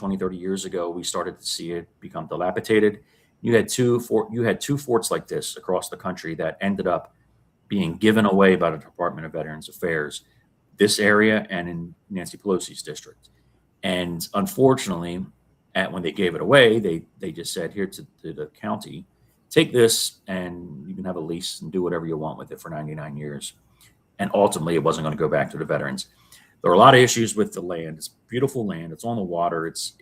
we started to see it become dilapidated. You had two forts like this across the country that ended up being given away by the Department of Veterans Affairs, this area and in Nancy Pelosi's district. And unfortunately, when they gave it away, they just said, here to the county, take this and you can have a lease and do whatever you want with it for 99 years. And ultimately, it wasn't going to go back to the veterans. There are a lot of issues with the land. It's beautiful land. It's on the water. It's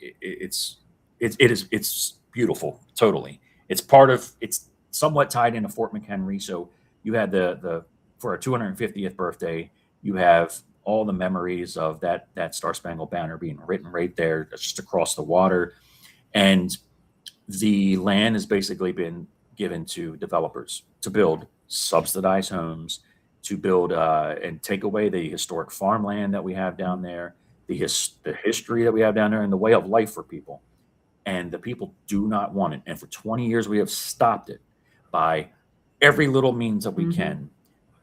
beautiful. Totally. It's somewhat tied into Fort McHenry. So you had for our 250th birthday, you have all the memories of that Star Spangled Banner being written right there, just across the water. And the land has basically been given to developers to build subsidized homes, to build and take away the historic farmland that we have down there, the history that we have down there, and the way of life for people. And the people do not want it. And for 20 years, we have stopped it by every little means that we can.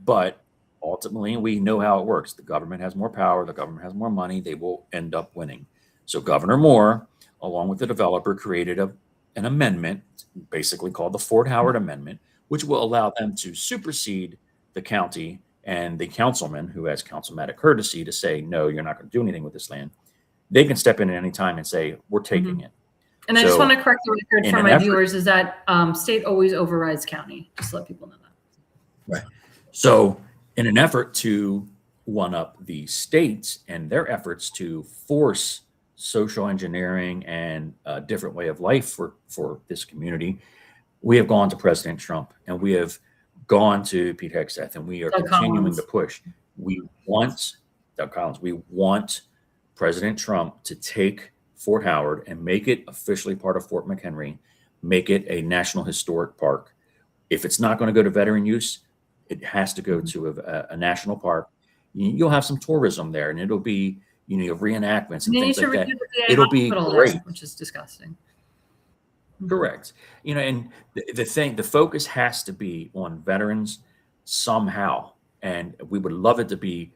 But ultimately, we know how it works. The government has more power. The government has more money. They will end up winning. So Governor Moore, along with the developer, created an amendment, basically called the Fort Howard Amendment, which will allow them to supersede the county and the councilman who has councilmatic courtesy to say, no, you're not going to do anything with this land, they can step in at any time and say, we're taking it. And I just want to correct the record for my viewers is that state always overrides county. Just let people know that. Right. So in an effort to one up the states and their efforts to force social engineering and a different way of life for this community, we have gone to President Trump and we have gone to Pete Hegseth, and we are continuing to push. We want Doug Collins. We want President Trump to take Fort Howard and make it officially part of Fort McHenry, make it a National Historic Park. If it's not going to go to veteran use, it has to go to a national park. You'll have some tourism there, and it'll be, reenactments and things like that. It'll be great, which is disgusting. Correct. And the focus has to be on veterans somehow, and we would love it to be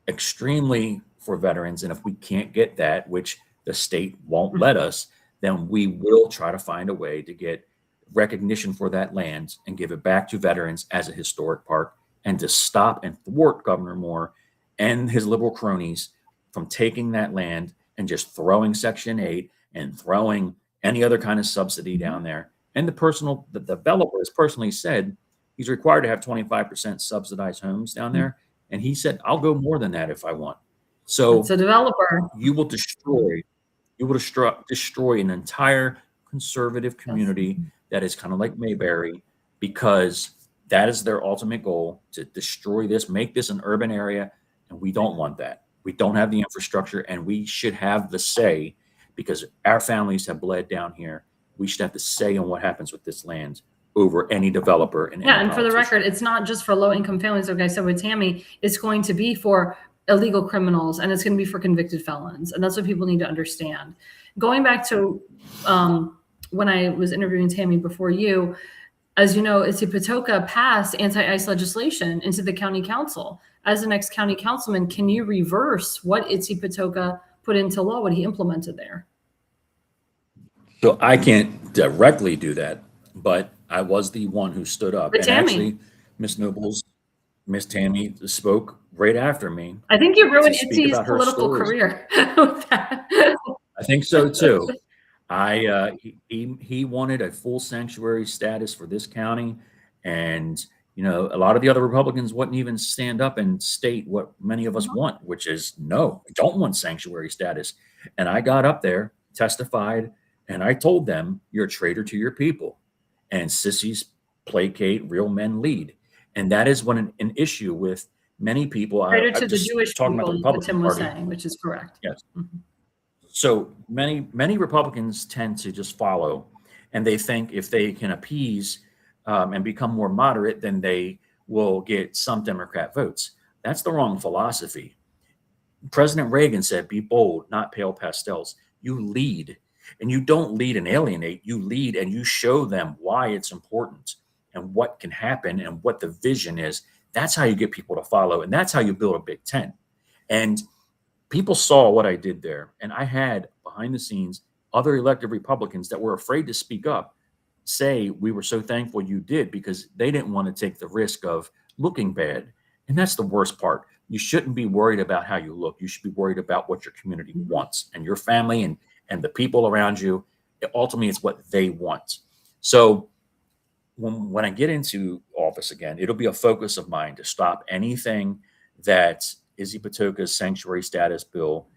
extremely for veterans. And if we can't get that, which the state won't let us, then we will try to find a way to get recognition for that land and give it back to veterans as a historic park, and to stop and thwart Governor Moore and his liberal cronies from taking that land and just throwing Section 8 and throwing any other kind of subsidy down there. And the developer has personally said he's required to have 25% subsidized homes down there. And he said, I'll go more than that if I want. So it's a developer. You will destroy an entire conservative community that is kind of like Mayberry, because that is their ultimate goal, to destroy this, make this an urban area. And we don't want that. We don't have the infrastructure, and we should have the say, because our families have bled down here. We should have the say on what happens with this land over any developer. And for the record, it's not just for low-income families. Like I said with Tammy, it's going to be for illegal criminals, and it's going to be for convicted felons. And that's what people need to understand. Going back to when I was interviewing Tammy before you, as you know, Isipatoka passed anti-ICE legislation into the county council. As the next county councilman, can you reverse what Isipatoka put into law, what he implemented there? So I can't directly do that, but I was the one who stood up. But and Tammy, actually, Miss Tammy spoke right after me. I think you ruined Itzy's political career with that. I think so too. He wanted a full sanctuary status for this county, and a lot of the other Republicans wouldn't even stand up and state what many of us want, which is no, we don't want sanctuary status. And I got up there, testified, and I told them, you're a traitor to your people, and sissies placate, real men lead. And that is what an issue with many people. Traitor to the Jewish people, what Tim was saying, which is correct. Yes. Mm-hmm. So many Republicans tend to just follow, and they think if they can appease and become more moderate, then they will get some Democrat votes. That's the wrong philosophy. President Reagan said, be bold, not pale pastels. You lead, and you don't lead and alienate. You lead and you show them why it's important and what can happen and what the vision is. That's how you get people to follow, and that's how you build a big tent. And people saw what I did there, and I had behind the scenes other elected Republicans that were afraid to speak up, say we were so thankful you did, because they didn't want to take the risk of looking bad. And that's the worst part. You shouldn't be worried about how you look. You should be worried about what your community wants, and your family and the people around you. Ultimately, it's what they want. So when I get into office again, it'll be a focus of mine to stop anything that Isipatoka's sanctuary status bill,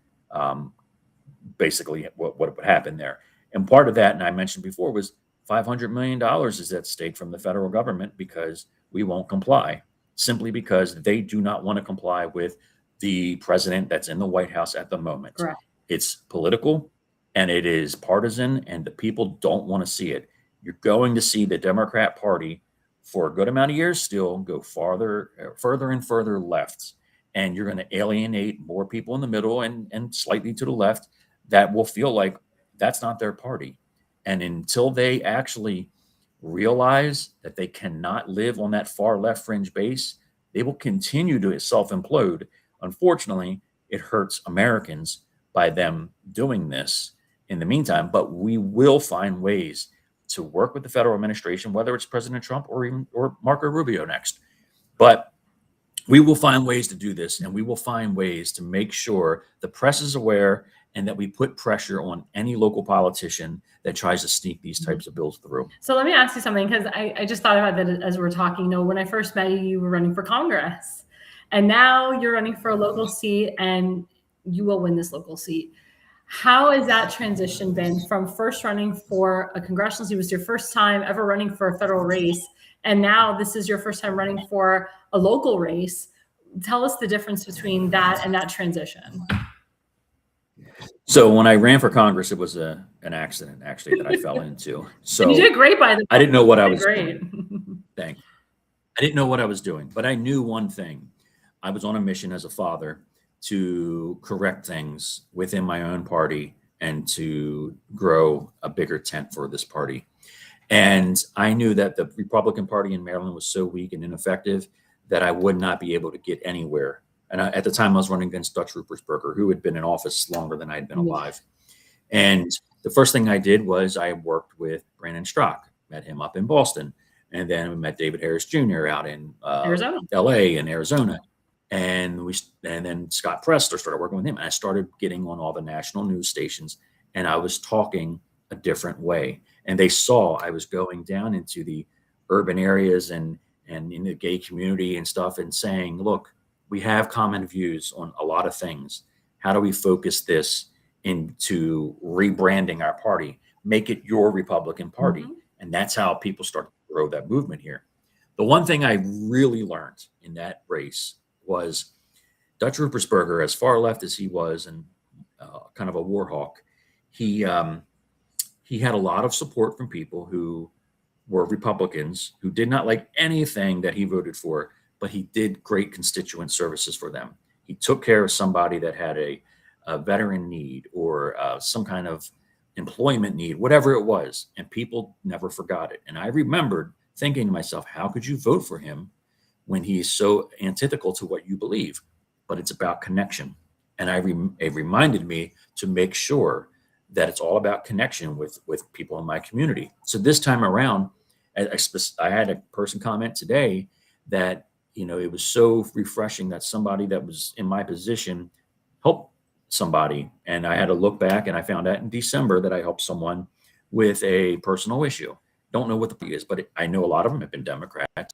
basically what would happen there. And part of that, and I mentioned before, was $500 million is at stake from the federal government because we won't comply, simply because they do not want to comply with the president that's in the White House at the moment. Correct. It's political and it is partisan, and the people don't want to see it. You're going to see the Democrat Party for a good amount of years still go further and further left. And you're going to alienate more people in the middle and slightly to the left that will feel like that's not their party. And until they actually realize that they cannot live on that far left fringe base, they will continue to self-implode. Unfortunately, it hurts Americans by them doing this in the meantime, but we will find ways to work with the federal administration, whether it's President Trump or Marco Rubio next. But we will find ways to do this, and we will find ways to make sure the press is aware and that we put pressure on any local politician that tries to sneak these types of bills through. So let me ask you something, because I just thought about that as we're talking. You know, when I first met you, you were running for Congress, and now you're running for a local seat, and you will win this local seat. How has that transition been from first running for a congressional seat? It was your first time ever running for a federal race, and now this is your first time running for a local race. Tell us the difference between that and that transition. So when I ran for Congress, it was an accident actually that I fell into. So and you did great, by the way. I didn't know what I was great. doing. Thank you. I didn't know what I was doing, but I knew one thing. I was on a mission as a father to correct things within my own party and to grow a bigger tent for this party. And I knew that the Republican Party in Maryland was so weak and ineffective that I would not be able to get anywhere. And at the time I was running against Dutch Ruppersberger, who had been in office longer than I had been alive. And the first thing I did was I worked with Brandon Strzok, met him up in Boston. And then we met David Harris Jr. out in Arizona. LA and Arizona. And then Scott Pressler started working with him. And I started getting on all the national news stations, and I was talking a different way. And they saw I was going down into the urban areas and in the gay community and stuff, and saying, look, we have common views on a lot of things. How do we focus this into rebranding our party, make it your Republican Party? Mm-hmm. And that's how people start to grow that movement here. The one thing I really learned in that race was Dutch Ruppersberger, as far left as he was and kind of a war hawk, he had a lot of support from people who were Republicans who did not like anything that he voted for, but he did great constituent services for them. He took care of somebody that had a veteran need or some kind of employment need, whatever it was, and people never forgot it. And I remembered thinking to myself, how could you vote for him when he's so antithetical to what you believe? But it's about connection. And it reminded me to make sure that it's all about connection with people in my community. So this time around, I had a person comment today that, it was so refreshing that somebody that was in my position helped somebody. And I had to look back, and I found out in December that I helped someone with a personal issue. Don't know what the party is, but I know a lot of them have been Democrats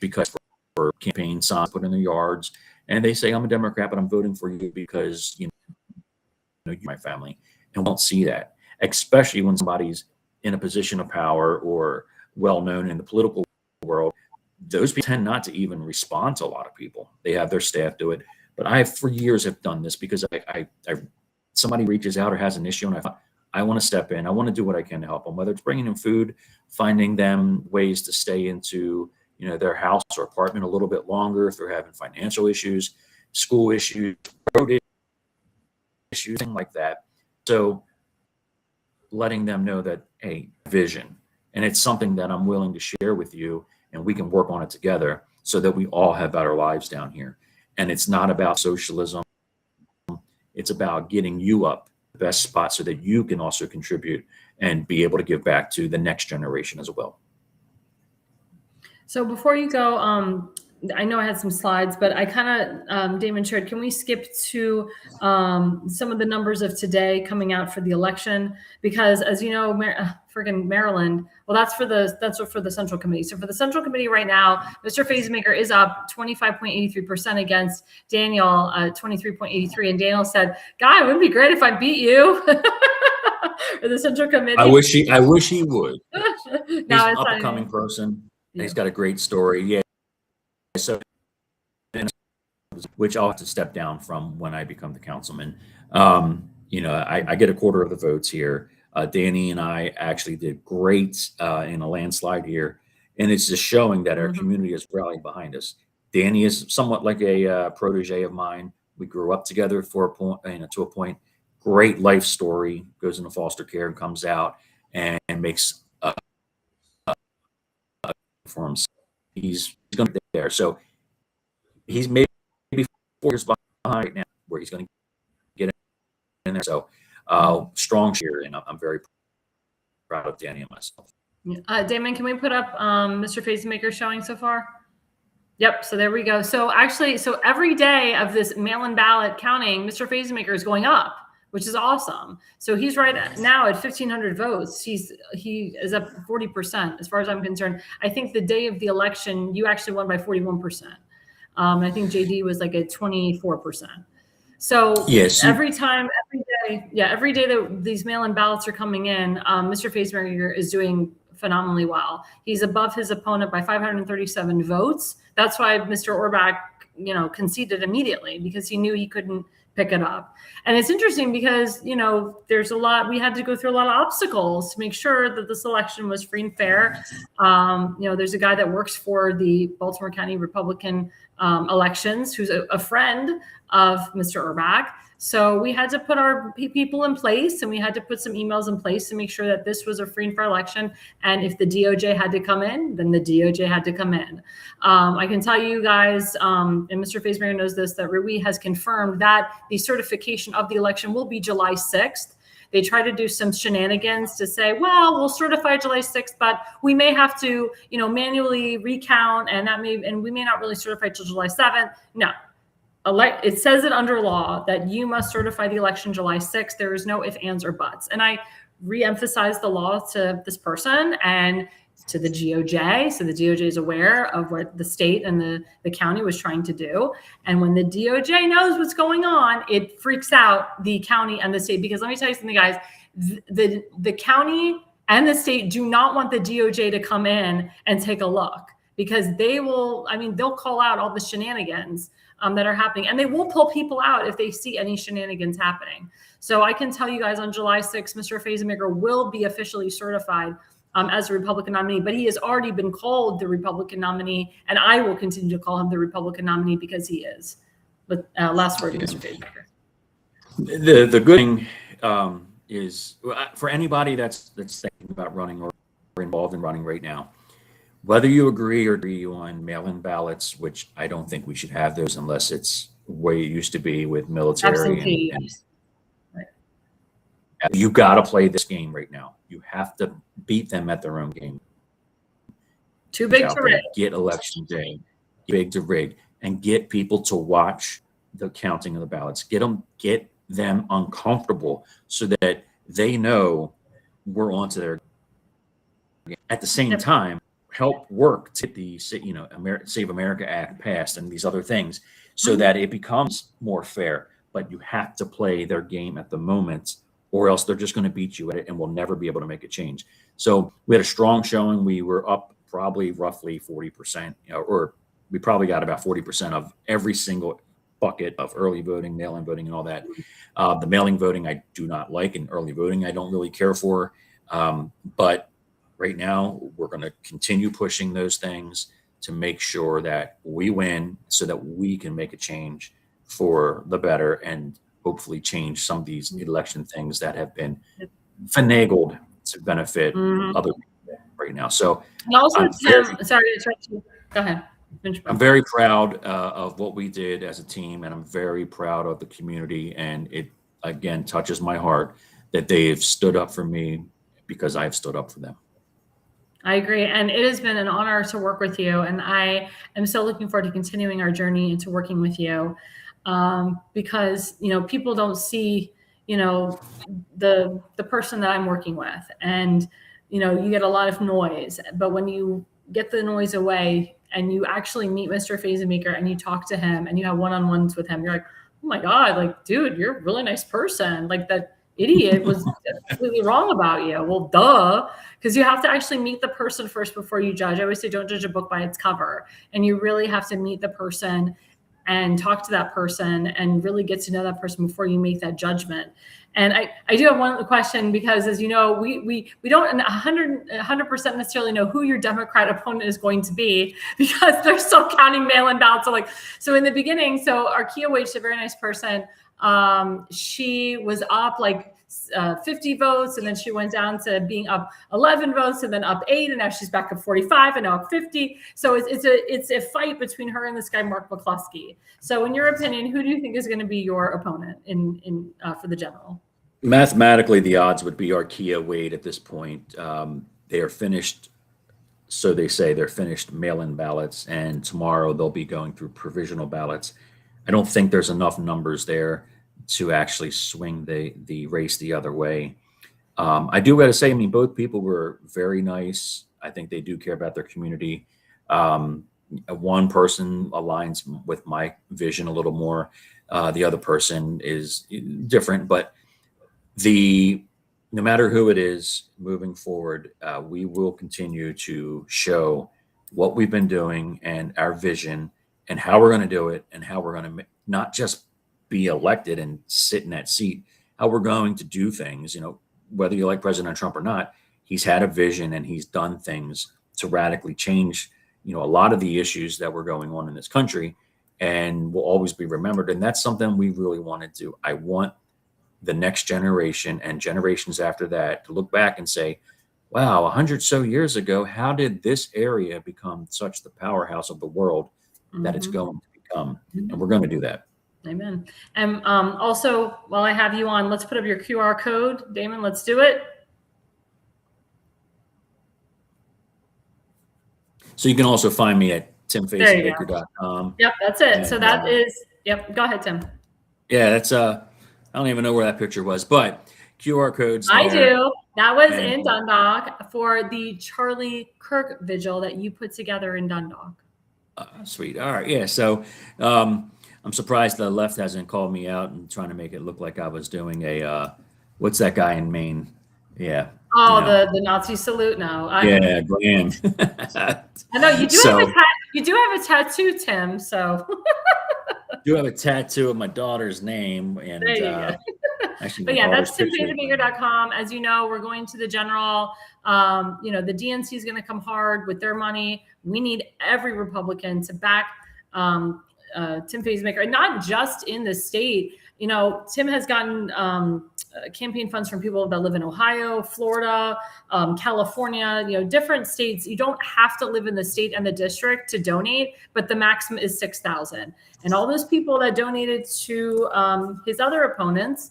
because for campaign signs put in their yards, and they say, I'm a Democrat, but I'm voting for you because you're my family, and won't see that, especially when somebody's in a position of power or well-known in the political world. Those people tend not to even respond to a lot of people. They have their staff do it. But I, for years, have done this because somebody reaches out or has an issue, and I want to step in. I want to do what I can to help them, whether it's bringing them food, finding them ways to stay into their house or apartment a little bit longer if they're having financial issues, school issues, road issues, things like that. So letting them know that, hey, vision, and it's something that I'm willing to share with you, and we can work on it together so that we all have better lives down here. And it's not about socialism. It's about getting you up the best spot so that you can also contribute and be able to give back to the next generation as well. So before you go, I know I had some slides, but I kind of, Damon shared, can we skip to some of the numbers of today coming out for the election? Because as you know, friggin' Maryland, well, that's for the Central Committee. So for the Central Committee right now, Mr. Fazenbaker is up 25.83% against Daniel, 23.83. And Daniel said, "Guy, it would be great if I beat you." For the Central Committee. I wish he would. He's No, an up-and-coming person. Yeah. He's got a great story. Yeah. So, which I'll have to step down from when I become the councilman. I get a quarter of the votes here. Danny and I actually did great in a landslide here, and it's just showing that our community is rallying behind us. Danny is somewhat like a protege of mine. We grew up together to a point. Great life story. Goes into foster care and comes out and makes for himself. He's going to be there. So he's maybe 4 years behind right now where he's going to get in there. So strong cheer, and I'm very proud of Danny and myself. Damon, can we put up Mr. Fazenbaker showing so far? Yep. So there we go. So actually, so every day of this mail-in ballot counting, Mr. Fazenbaker is going up, which is awesome. So he's right now at 1,500 votes. He is up 40%, as far as I'm concerned. I think the day of the election, you actually won by 41%. I think JD was like at 24%. So Yes. every day that these mail-in ballots are coming in, Mr. Fazenbaker is doing phenomenally well. He's above his opponent by 537 votes. That's why Mr. Orbach, conceded immediately, because he knew he couldn't pick it up. And it's interesting because, we had to go through a lot of obstacles to make sure that this election was free and fair. There's a guy that works for the Baltimore County Republican elections who's a friend of Mr. Orbach. So we had to put our people in place, and we had to put some emails in place to make sure that this was a free and fair election. And if the DOJ had to come in, then the DOJ had to come in. I can tell you guys, and Mr. Fazenbaker knows this, that Rui has confirmed that the certification of the election will be July 6th. They try to do some shenanigans to say, well, we'll certify July 6th, but we may have to, manually recount, and we may not really certify till July 7th. No. It says it under law that you must certify the election July 6th. There is no ifs, ands, or buts. And I re-emphasize the law to this person and to the DOJ. So the DOJ is aware of what the state and the county was trying to do. And when the DOJ knows what's going on, it freaks out the county and the state. Because let me tell you something, guys, the county and the state do not want the DOJ to come in and take a look, because they'll call out all the shenanigans that are happening, and they will pull people out if they see any shenanigans happening. So I can tell you guys, on July 6th, Mr. Fazenbaker will be officially certified as a Republican nominee, but he has already been called the Republican nominee, and I will continue to call him the Republican nominee because he is. But last word, Mr. Fazenbaker. The good thing is, for anybody that's thinking about running or involved in running right now, whether you agree or disagree on mail-in ballots, which I don't think we should have those unless it's the way it used to be with military. You got to play this game right now. You have to beat them at their own game. Too big to rig. Get election day, big to rig, and get people to watch the counting of the ballots. Get them uncomfortable so that they know we're onto their game. At the same time, help work to get the Save America Act passed and these other things so that it becomes more fair. But you have to play their game at the moment, or else they're just going to beat you at it and we'll never be able to make a change. So we had a strong showing. We were up probably roughly 40%, or we probably got about 40% of every single bucket of early voting, mail-in voting, and all that. The mailing voting I do not like, and early voting I don't really care for. But right now, we're going to continue pushing those things to make sure that we win so that we can make a change for the better and hopefully change some of these election things that have been finagled to benefit other people right now. So, and also, Tim, sorry to interrupt you. Go ahead. I'm very proud of what we did as a team, and I'm very proud of the community. And it, again, touches my heart that they've stood up for me because I've stood up for them. I agree. And it has been an honor to work with you. And I am so looking forward to continuing our journey into working with you, because, people don't see, the person that I'm working with. And, you get a lot of noise. But when you get the noise away and you actually meet Mr. Fazenbaker and you talk to him and you have one-on-ones with him, you're like, oh my God, like, dude, you're a really nice person. Like, that idiot was completely wrong about you. Well, duh, because you have to actually meet the person first before you judge. I always say, don't judge a book by its cover. And you really have to meet the person and talk to that person and really get to know that person before you make that judgment. And I do have one question, because, as you know, we don't 100% necessarily know who your Democrat opponent is going to be, because they're still counting mail-in ballots. So in the beginning, our Kia Wage, a very nice person, she was up like 50 votes, and then she went down to being up 11 votes, and then up 8, and now she's back up 45, and now up 50. So it's a fight between her and this guy Mark McCluskey. So in your opinion, who do you think is going to be your opponent in for the general? Mathematically, the odds would be our Kia Wade at this point. They are finished so they say, they're finished mail-in ballots, and tomorrow they'll be going through provisional ballots. I don't think there's enough numbers there to actually swing the race the other way. I do got to say, I mean, both people were very nice. I think they do care about their community. One person aligns with my vision a little more. The other person is different, but no matter who it is moving forward, we will continue to show what we've been doing and our vision and how we're going to do it and how we're going to not just be elected and sit in that seat, how we're going to do things. Whether you like President Trump or not, he's had a vision and he's done things to radically change, a lot of the issues that were going on in this country, and will always be remembered. And that's something we really want to do. I want the next generation and generations after that to look back and say, wow, 100 so years ago, how did this area become such the powerhouse of the world that it's going to become? And we're going to do that. Amen. And also, while I have you on, let's put up your QR code. Damon, let's do it. So you can also find me at timfazenbaker.com. Yep, that's it. And, so that is, yep, go ahead, Tim. Yeah, that's, I don't even know where that picture was, but QR codes. I do. That was in Dundalk for the Charlie Kirk vigil that you put together in Dundalk. Sweet. All right. Yeah. So I'm surprised the left hasn't called me out and trying to make it look like I was doing what's that guy in Maine? Yeah. Oh, the Nazi salute now. Yeah, grand. I know you do have a tattoo, Tim. So do have a tattoo of my daughter's name, and there you go. actually, but yeah, that's timfazenbaker.com. As you know, we're going to the general. The DNC is going to come hard with their money. We need every Republican to back Tim Fazenbaker, and not just in the state. Tim has gotten campaign funds from people that live in Ohio, Florida, California, different states. You don't have to live in the state and the district to donate, but the maximum is $6,000. And all those people that donated to his other opponents,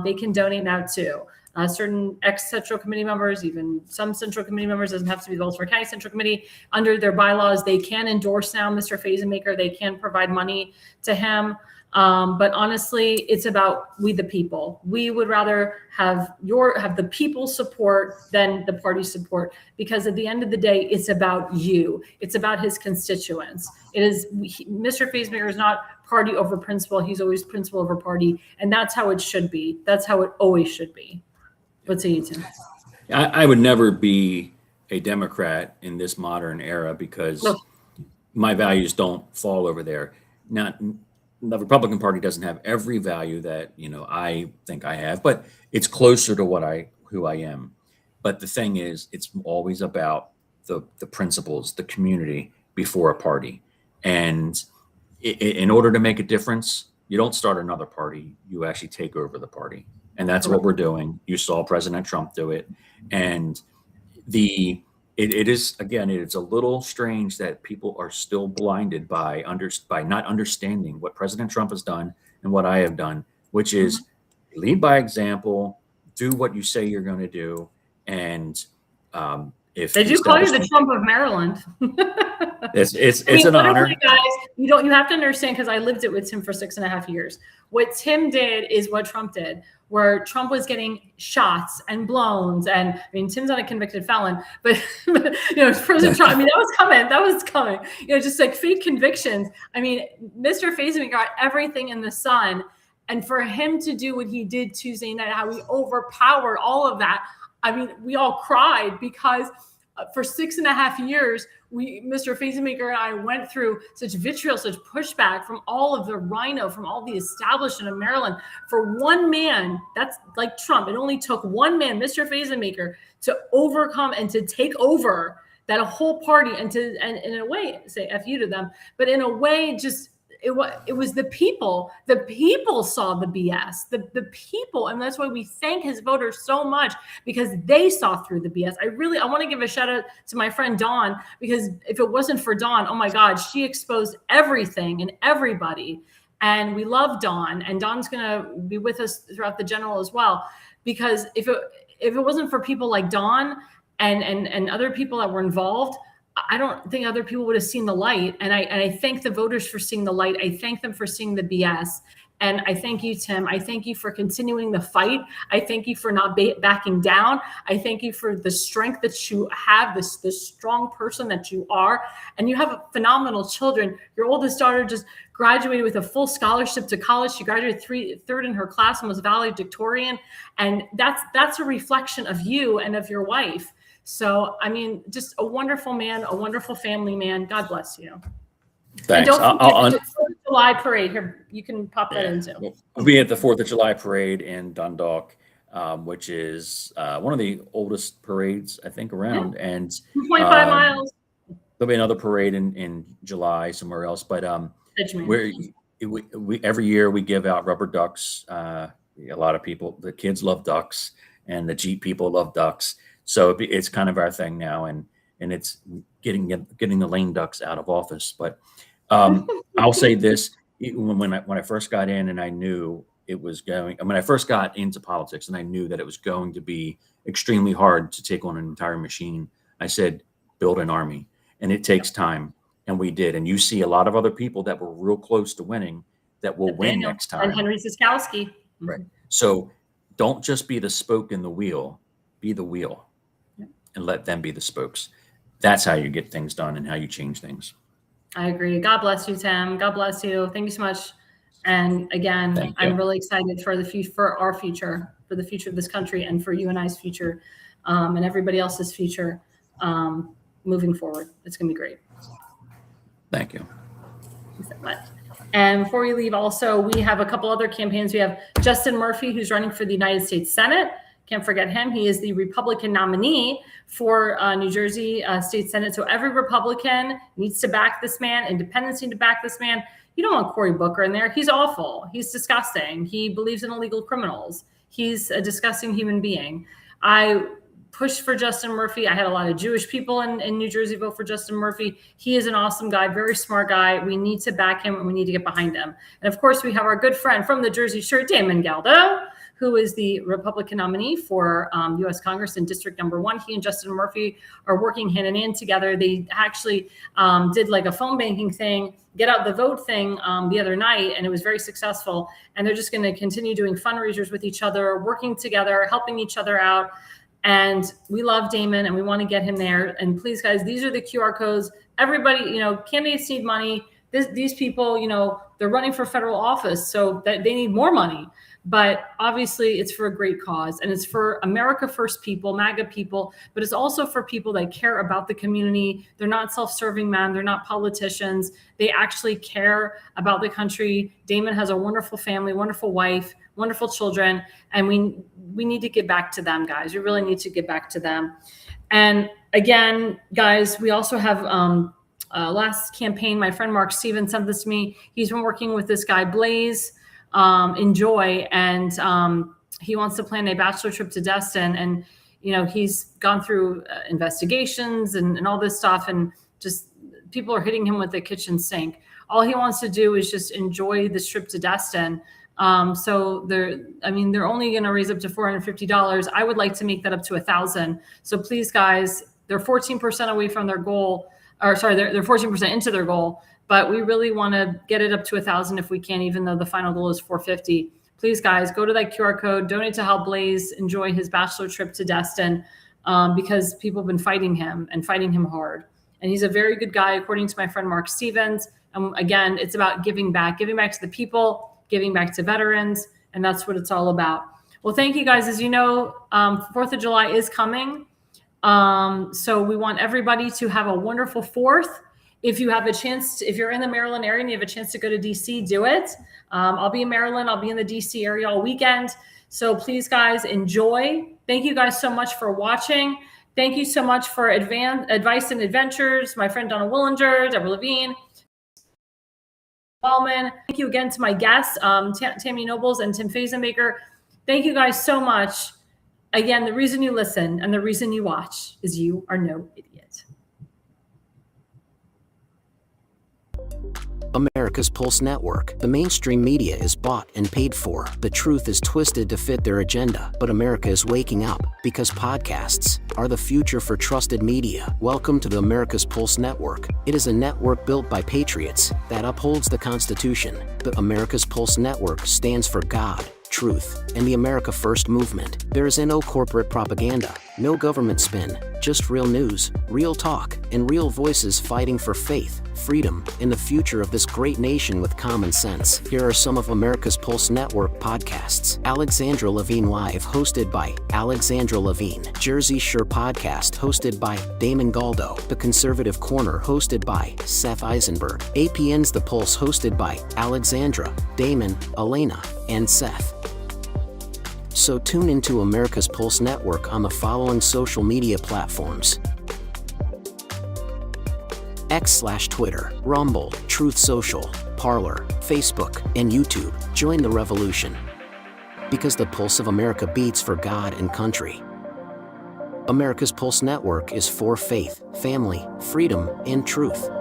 they can donate now too. Certain ex-Central Committee members, even some Central Committee members, doesn't have to be the Baltimore County Central Committee. Under their bylaws, they can endorse now Mr. Fazenbaker. They can provide money to him. But honestly, it's about we the people. We would rather have the people's support than the party support, because at the end of the day, it's about you. It's about his constituents. Mr. Fazenbaker is not party over principle. He's always principle over party, and that's how it should be. That's how it always should be. What say you, Tim? I would never be a Democrat in this modern era because my values don't fall over there. The Republican Party doesn't have every value that I think I have, but it's closer to who I am. But the thing is, it's always about the principles, the community before a party. And in order to make a difference, you don't start another party. You actually take over the party, and that's what we're doing. You saw President Trump do it, and it is, again, it's a little strange that people are still blinded by not understanding what President Trump has done and what I have done, which is lead by example, do what you say you're going to do. And if they do call you the Trump of Maryland, it's an honor. Guys, you have to understand, because I lived it with Tim for 6.5 years. What Tim did is what Trump did, where Trump was getting shots and blowns. And Tim's not a convicted felon, but President Trump, that was coming, just like fake convictions. Mr. Fazenbaker got everything in the sun. And for him to do what he did Tuesday night, how he overpowered all of that. We all cried, because for 6.5 years, Mr. Fazenbaker and I went through such vitriol, such pushback from all of the rhino, from all the establishment of Maryland. For one man, that's like Trump. It only took one man, Mr. Fazenbaker, to overcome and to take over that whole party and in a way say F you to them, but in a way just it was the people. The people saw the BS. The people, and that's why we thank his voters so much, because they saw through the BS. I want to give a shout out to my friend Dawn, because if it wasn't for Dawn, oh my God, she exposed everything and everybody. And we love Dawn, and Dawn's gonna be with us throughout the general as well. Because if it wasn't for people like Dawn and other people that were involved, I don't think other people would have seen the light. And I thank the voters for seeing the light. I thank them for seeing the BS. And I thank you, Tim. I thank you for continuing the fight. I thank you for not backing down. I thank you for the strength that you have, this strong person that you are. And you have phenomenal children. Your oldest daughter just graduated with a full scholarship to college. She graduated third in her class and was valedictorian. And that's a reflection of you and of your wife. So, I mean, just a wonderful man, a wonderful family man. God bless you. Thanks. And don't forget the 4th of July parade. Here, you can pop that in too. We'll be at the 4th of July parade in Dundalk, which is one of the oldest parades, I think, around. Yeah. And 2.5 miles. There'll be another parade in July somewhere else. But we every year we give out rubber ducks. A lot of people, the kids love ducks, and the Jeep people love ducks. So it's kind of our thing now, and it's getting the lame ducks out of office. But I'll say this: when I first got in, and I knew it was going. When I first got into politics, and I knew that it was going to be extremely hard to take on an entire machine, I said, "Build an army," and it takes time, and we did. And you see a lot of other people that were real close to winning that will win next time. And Henry Siskowski, right? So don't just be the spoke in the wheel; be the wheel. And let them be the spokes. That's how you get things done and how you change things. I agree. God bless you, Tim. God bless you. Thank you so much. And again, I'm really excited for our future, for the future of this country, and for you and I's future, and everybody else's future, moving forward. It's going to be great. Thank you. Thank you so much. And before we leave, also, we have a couple other campaigns. We have Justin Murphy, who's running for the United States Senate. Can't forget him. He is the Republican nominee for New Jersey State Senate. So every Republican needs to back this man. Independents need to back this man. You don't want Cory Booker in there. He's awful. He's disgusting. He believes in illegal criminals. He's a disgusting human being. I pushed for Justin Murphy. I had a lot of Jewish people in New Jersey vote for Justin Murphy. He is an awesome guy, very smart guy. We need to back him, and we need to get behind him. And of course, we have our good friend from the Jersey Shore, Damon Galdo, who is the Republican nominee for U.S. Congress in District Number 1. He and Justin Murphy are working hand in hand together. They actually did like a phone banking thing, get out the vote thing the other night, and it was very successful. And they're just going to continue doing fundraisers with each other, working together, helping each other out. And we love Damon, and we want to get him there. And please, guys, these are the QR codes. Everybody, candidates need money. These people, they're running for federal office, so that they need more money. But obviously, it's for a great cause, and it's for America First people, MAGA people, but it's also for people that care about the community. They're not self-serving men. They're not politicians. They actually care about the country. Damon has a wonderful family, wonderful wife, wonderful children, and we need to get back to them, guys. We really need to get back to them. And again, guys, we also have last campaign, my friend Mark Stevens sent this to me. He's been working with this guy, Blaze, Enjoy, and he wants to plan a bachelor trip to Destin, and he's gone through investigations and all this stuff, and just people are hitting him with the kitchen sink. All he wants to do is just enjoy this trip to Destin. So they're only going to raise up to $450. I would like to make that up to $1,000. So please, guys, they're 14% away from their goal, or sorry, they're 14% into their goal. But we really want to get it up to $1,000 if we can, even though the final goal is $450. Please, guys, go to that QR code, donate to help Blaze enjoy his bachelor trip to Destin, because people have been fighting him and fighting him hard. And he's a very good guy, according to my friend Mark Stevens. Again, it's about giving back to the people, giving back to veterans, and that's what it's all about. Well, thank you, guys. As you know, 4th of July is coming. So we want everybody to have a wonderful 4th. If you have a chance, if you're in the Maryland area and you have a chance to go to DC, do it. I'll be in Maryland. I'll be in the DC area all weekend. So please, guys, enjoy. Thank you guys so much for watching. Thank you so much for advice and adventures. My friend Donna Willinger, Deborah Levine, Wellman. Thank you again to my guests, Tammy Nobles and Tim Fazenbaker. Thank you guys so much. Again, the reason you listen and the reason you watch is you are no idiot. America's Pulse Network. The mainstream media is bought and paid for. The truth is twisted to fit their agenda. But America is waking up because podcasts are the future for trusted media. Welcome to the America's Pulse Network. It is a network built by patriots that upholds the Constitution. The America's Pulse Network stands for God, truth, and the America First movement. There is no corporate propaganda, no government spin, just real news, real talk, and real voices fighting for faith, freedom, and the future of this great nation with common sense. Here are some of America's Pulse Network podcasts. Alexandra Levine Live, hosted by Alexandra Levine. Jersey Shore Podcast, hosted by Damon Galdo. The Conservative Corner, hosted by Seth Eisenberg. APN's The Pulse, hosted by Alexandra, Damon, Elena, and Seth. So tune into America's Pulse Network on the following social media platforms: X/Twitter, Rumble, Truth Social, Parler, Facebook, and YouTube. Join the revolution, because the pulse of America beats for God and country. America's Pulse Network is for faith, family, freedom, and truth.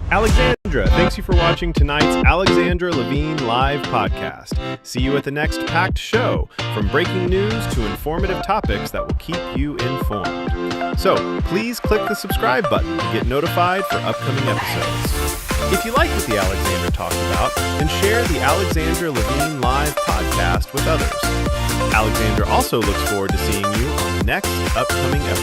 Alexandra, thanks you for watching tonight's Alexandra Levine Live podcast. See you at the next packed show, from breaking news to informative topics that will keep you informed. So please click the subscribe button to get notified for upcoming episodes. If you like what the Alexandra talked about, then share the Alexandra Levine Live podcast with others. Alexandra also looks forward to seeing you on the next upcoming episode.